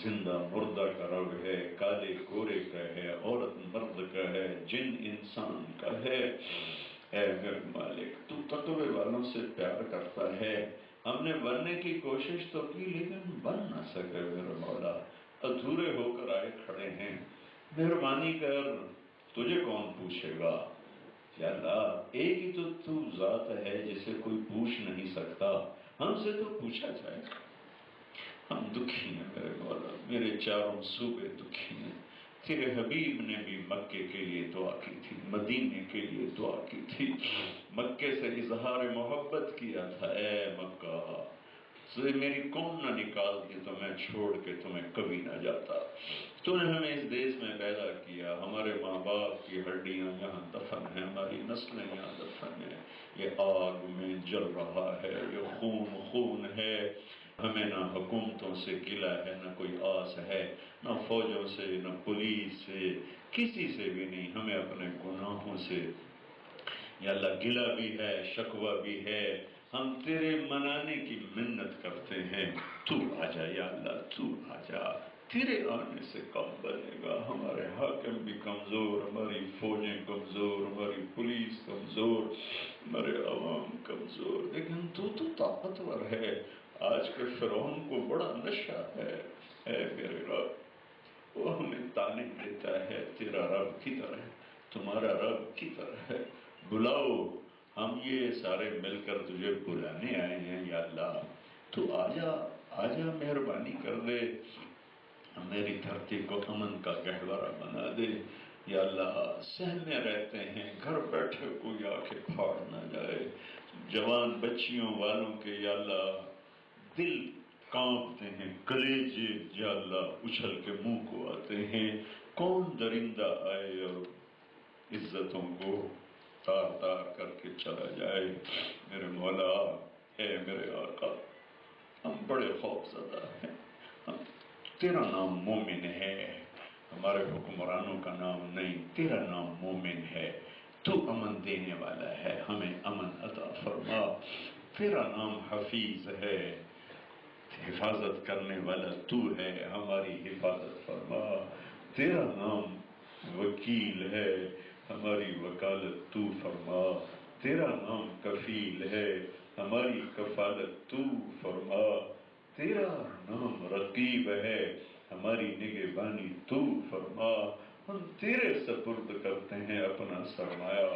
زندہ مردہ کا رب ہے، کالے گورے کا ہے، عورت مرد کا ہے، جن انسان کا ہے۔ اے میرے مالک، تو تقوی والوں سے پیار کرتا ہے۔ ہم نے بننے کی کوشش تو کی لیکن بن نہ سکے میرے مولا، ادھورے ہو کر آئے کھڑے ہیں۔ مہربانی کر، تجھے کون پوچھے گا؟ یا اللہ، ایک ہی تو ذات ہے جسے کوئی پوچھ نہیں سکتا، ہم سے تو پوچھا جائے۔ ہم دکھی ہیں میرے مولا، میرے چاروں صوبے دکھی ہیں۔ تیرے حبیب نے بھی مکے کے لیے دعا کی تھی، مدینے کے لیے دعا کی تھی، مکے سے اظہار محبت کیا تھا۔ اے مکہ، تو میری قوم نہ نکالتی تو میں چھوڑ کے تمہیں کبھی نہ جاتا۔ تو نے ہمیں اس دیش میں پیدا کیا، ہمارے ماں باپ کی ہڈیاں یہاں دفن ہیں، ہماری نسلیں یہاں دفن ہیں۔ یہ آگ میں جل رہا ہے، یہ خون خون ہے۔ ہمیں نہ حکومتوں سے گلہ ہے، نہ کوئی آس ہے، نہ فوجوں سے، نہ پولیس سے، کسی سے بھی نہیں۔ ہمیں اپنے گناہوں سے یا اللہ گلہ بھی ہے، شکوہ بھی ہے۔ ہم تیرے منانے کی منت کرتے ہیں، تو آ جا یا اللہ، تو آ جا۔ تیرے آنے سے کام بنے گا۔ ہمارے حاکم بھی کمزور، ہماری فوجیں کمزور، ہماری پولیس کمزور، ہمارے عوام کمزور، لیکن تو طاقتور ہے۔ آج کے فرعون کو بڑا نشہ ہے۔ اے میرے رب، وہ ہمیں تانے دیتا ہے، تیرا رب کی طرح، تمہارا رب کی طرح ہے۔ بلاؤ، ہم یہ سارے مل کر تجھے بلانے آئے ہیں یا اللہ، تو آجا آجا، مہربانی کر دے، میری دھرتی کو امن کا گہوارہ بنا دے یا اللہ۔ سہمے رہتے ہیں، گھر بیٹھے کوئی آ کے پھاڑ نہ جائے۔ جوان بچیوں والوں کے یا اللہ دل کانپتے ہیں، کلیجے یا اللہ اچھل کے منہ کو آتے ہیں۔ کون درندہ آئے اور عزتوں کو تار تار کر کے چلا جائے؟ میرے مولا، اے میرے آقا، ہم بڑے خوف زدہ ہیں۔ تیرا نام مومن ہے، ہمارے حکمرانوں کا نام نہیں، تیرا نام مومن ہے۔ تو امن دینے والا ہے، ہمیں امن عطا فرما۔ تیرا نام حفیظ ہے، حفاظت کرنے والا تو ہے، ہماری حفاظت فرما۔ تیرا نام وکیل ہے، ہماری وکالت تو فرما۔ تیرا نام کفیل ہے، ہماری کفالت تو فرما۔ تیرا نام رقیب ہے، ہماری نگہبانی تو فرما۔ ہم تیرے سپرد کرتے ہیں اپنا سرمایہ،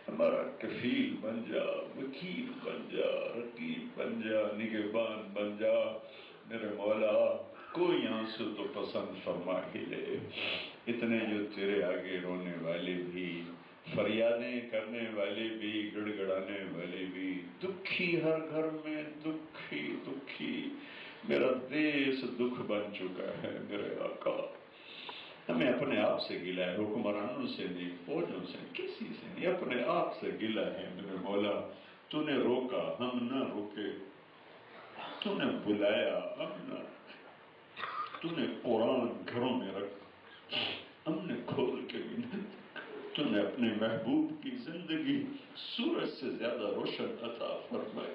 ہمارا کفیل بن جا، وکیل بن جا، رقیب بن جا، نگہبان بن جا۔ میرے مولا، کوئی آنسو تو پسند فرما ہی لے۔ اتنے جو تیرے آگے رونے والے بھی، فریادیں کرنے والے بھی، گڑ گڑانے والے بھی، دکھی ہر گھر میں دکھی دکھی۔ میرا دیس دکھ بن چکا ہے میرے آقا۔ ہمیں اپنے آپ سے گلہ ہے، حکمرانوں سے نہیں، فوجوں سے، کسی سے نہیں، اپنے آپ سے گلہ ہے میرے مولا۔ تو نے روکا، ہم نہ روکے، تو نے بلایا، ہم نہ، تو نے قرآن گھروں میں رکھا، ہم نے کھول کے بھی نہیں دیکھا۔ تو نے اپنے محبوب کی زندگی سورج سے زیادہ روشن عطا فرمائی۔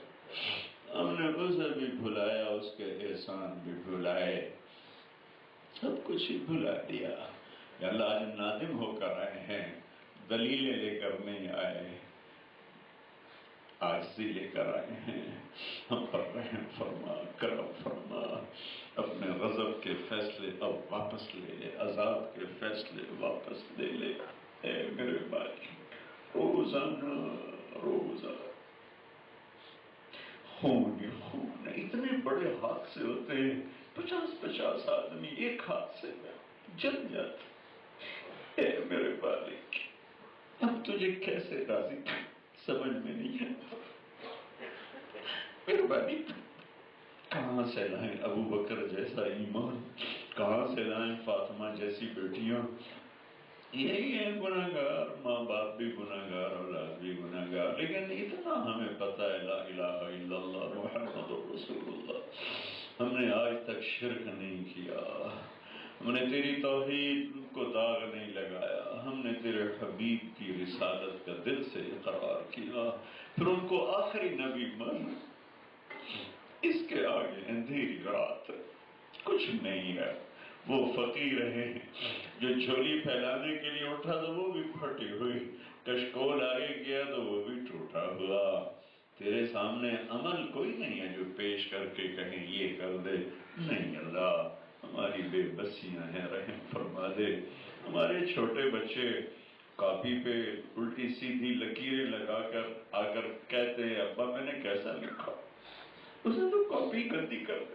ہم نے اسے بھی بھلایا، اس کے احسان بھی بھلائے، سب کچھ ہی بھلا دیا۔ یا اللہ آج نادم ہو کر آئے ہیں، دلیلیں لے کر نہیں آئے، عاجزی لے کر آئے ہیں۔ ہم پر رحم فرما، کرم فرما، اپنے غضب کے فیصلے اب واپس لے لے، عذاب کے فیصلے واپس لے لے۔ اے میرے مالک، روزانہ روزانہ خون ہی خون ہے، اتنے بڑے حادثے ہوتے ہیں، 50 آدمی ایک حادثے میں جل جاتے۔ اے میرے مالک، اب تجھے کیسے راضی سمجھ میں نہیں آتا۔ مہربانی کہاں سے لائیں ابو بکر جیسا ایمان، کہاں سے لائیں فاطمہ جیسی بیٹیاں؟ یہی ہے گناہگار، ماں باپ بھی گناہگار، اولاد بھی گناہگار، لیکن اتنا ہمیں پتہ ہے لا الہ الا اللہ محمد رسول اللہ۔ ہم نے آج تک شرک نہیں کیا، ہم نے تیری توحید کو داغ نہیں لگایا، ہم نے تیرے حبیب کی رسالت کا دل سے اقرار کیا، پھر ان کو آخری نبی مان۔ اس کے آگے اندھیری رات، کچھ نہیں ہے۔ وہ فقیر ہے جو جھولی پھیلانے کے لیے اٹھا تو وہ بھی پھٹی ہوئی، کشکول آگے کیا تو وہ بھی ٹوٹا ہوا۔ تیرے سامنے عمل کوئی نہیں ہے جو پیش کر کے کہیں یہ کر دے۔ نہیں اللہ، ہماری بے بسیاں ہیں، رحم فرما دے۔ ہمارے چھوٹے بچے کاپی پہ الٹی سیدھی لکیریں لگا کر آ کر کہتے ہیں ابا میں نے کیسا لکھا، اس نے تو کاپی گندی کر دی۔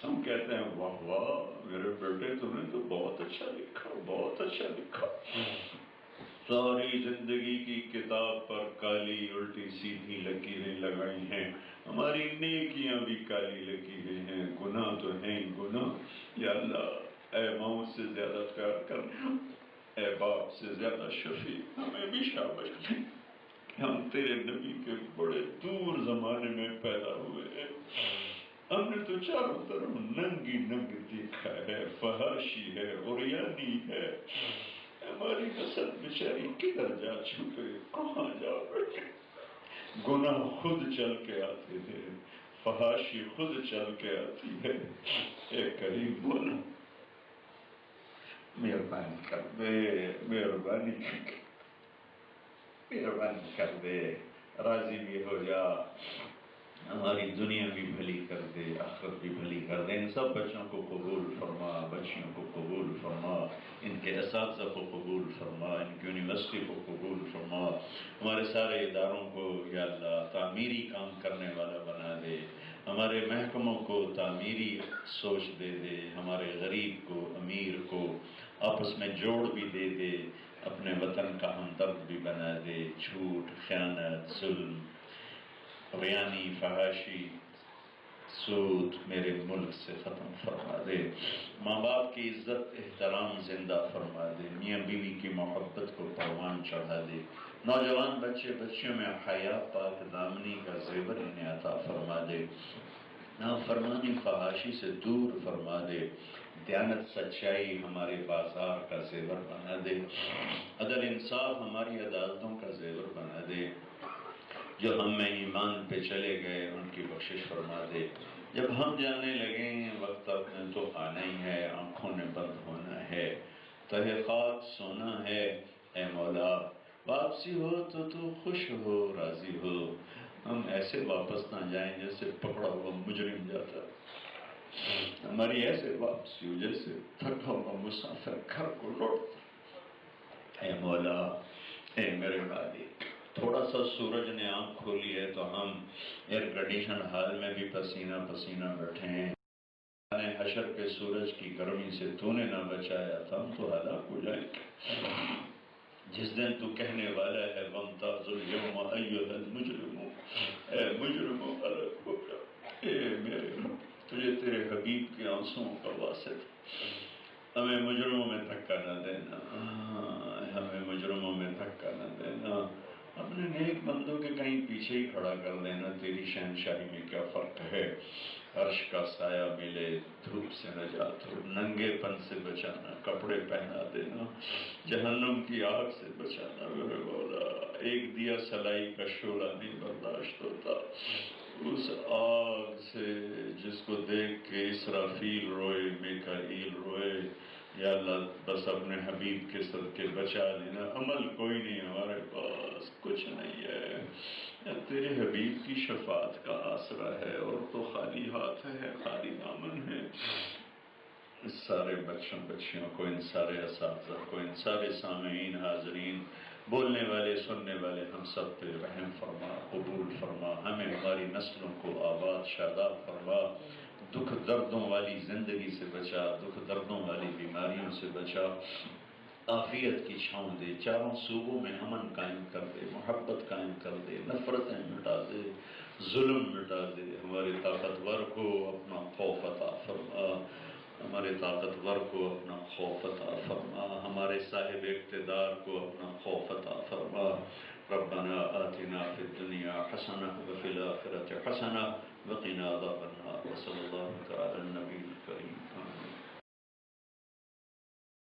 ہم کہتے ہیں واہ واہ میرے بیٹے تم نے تو بہت اچھا لکھا، بہت اچھا لکھا۔ ساری زندگی کی کتاب پر کالی الٹی سیدھی لکیریں لگائی ہیں، ہماری نیکیاں بھی کالی لکیریں ہیں، گناہ تو ہیں گناہ۔ یا اللہ، اے ماؤں سے زیادہ پیار کرنا، اے باپ سے زیادہ شفیع، ہمیں بھی شاباش۔ ہم تیرے نبی کے بڑے دور زمانے میں پیدا ہوئے ہیں، ہم نے تو چاروں طرف ننگی ننگ دیکھا ہے، فحاشی ہے، عریانی ہے۔ ہماری نسل بیچاری کدھر جا چھپے، کہاں جا بیٹھے؟ گناہ خود چل کے آتے ہیں، فحاشی خود چل کے آتی ہے۔ اے کریم بولا مہربانی کر دے، مہربانی کر دے، مہربانی کر دے، راضی بھی ہو جا، ہماری دنیا بھی بھلی کر دے، آخرت بھی بھلی کر دے۔ ان سب بچوں کو قبول فرما، بچیوں کو قبول فرما، ان کے اساتذہ کو قبول فرما، ان کی یونیورسٹی کو قبول فرما، ہمارے سارے اداروں کو یا اللہ تعمیری کام کرنے والا بنا دے، ہمارے محکموں کو تعمیری سوچ دے دے، ہمارے غریب کو امیر کو آپس میں جوڑ بھی دے دے، اپنے وطن کا ہمدرد بھی بنا دے، جھوٹ، خیانت، ظلم، عریانی، فحاشی، سود میرے ملک سے ختم فرما دے، ماں باپ کی عزت احترام زندہ فرما دے، میاں بیوی کی محبت کو پروان چڑھا دے، نوجوان بچے بچیوں میں حیا پاک دامنی کا زیور انہیں عطا فرما دے، نافرمانی فحاشی سے دور فرما دے، دیانت سچائی ہمارے بازار کا زیور بنا دے، عدل انصاف ہماری عدالتوں کا زیور بنا دے، جو ہم میں ایمان پہ چلے گئے ان کی بخشش فرما دے، جب ہم جانے لگیں وقت اپنے تو آنا ہی ہے، آنکھوں نے بند ہونا ہے، تہہ خاک سونا ہے، اے مولا واپسی ہو تو خوش ہو، راضی ہو، ہم ایسے واپس نہ جائیں جیسے پکڑا ہوا مجرم جاتا ہے، ہماری ایسے واپسی ہو جیسے تھکا ہوا مسافر گھر کو لوٹتا۔ اے مولا، اے میرے مالک، تھوڑا سا سورج نے آنکھ کھولی ہے تو ہم ایئر کنڈیشن حال میں بھی پسینہ پسینہ بیٹھے ہیں، حشر کے سورج کی گرمی سے تو نے نہ بچایا تھا، ہم تو ہلاک ہو جائیں گے۔ جس دن تو کہنے والا ہے وَامْتَازُوا الْيَوْمَ أَيُّهَا الْمُجْرِمُونَ، اے مجرموں الگ ہو جاؤ۔ اے میرے رب، تجھے تیرے حبیب کے آنسوؤں کا واسطہ، ہمیں مجرموں میں دھکا نہ دینا، ہمیں مجرموں میں دھکا نہ دینا، اپنے نیک بندوں کے کہیں پیچھے ہی کھڑا کر دینا، تیری شہنشاہی میں کیا فرق ہے، عرش کا سایہ ملے، دھوپ سے نجات ہو، ننگے پن سے بچانا، کپڑے پہنا دینا، جہنم کی آگ سے بچانا میرے مولا۔ ایک دیا سلائی کا شعلہ نہیں برداشت ہوتا، اس آگ سے جس کو دیکھ کے اسرافیل روئے، میکائیل روئے، یا اللہ بس اپنے حبیب کے صدقے بچا لینا۔ عمل کوئی نہیں ہمارے پاس، کچھ نہیں ہے، یا تیرے حبیب کی شفاعت کا آسرا ہے، اور تو خالی ہاتھ ہے، خالی دامن ہے۔ ان سارے بچوں بچیوں کو، ان سارے اساتذہ کو، ان سارے سامعین حاضرین، بولنے والے سننے والے، ہم سب پہ رحم فرما، قبول فرما، ہمیں ہماری نسلوں کو آباد شاداب فرما، دکھ دردوں والی زندگی سے بچا، دکھ دردوں والی بیماریوں سے بچا، عافیت کی چھاؤں دے، چاروں صوبوں میں امن قائم کر دے، محبت قائم کر دے، نفرتیں مٹا دے، ظلم مٹا دے، ہمارے طاقتور کو اپنا خوف عطا فرما، ہمارے طاقتور کو اپنا خوف عطا فرما، ہمارے صاحب اقتدار کو اپنا خوف عطا فرما۔ ربنا آتنا فی الدنیا حسنہ وفی الآخرۃ حسنہ وقنا عذاب النار، وصلی اللہ تعالی علی النبی الکریم۔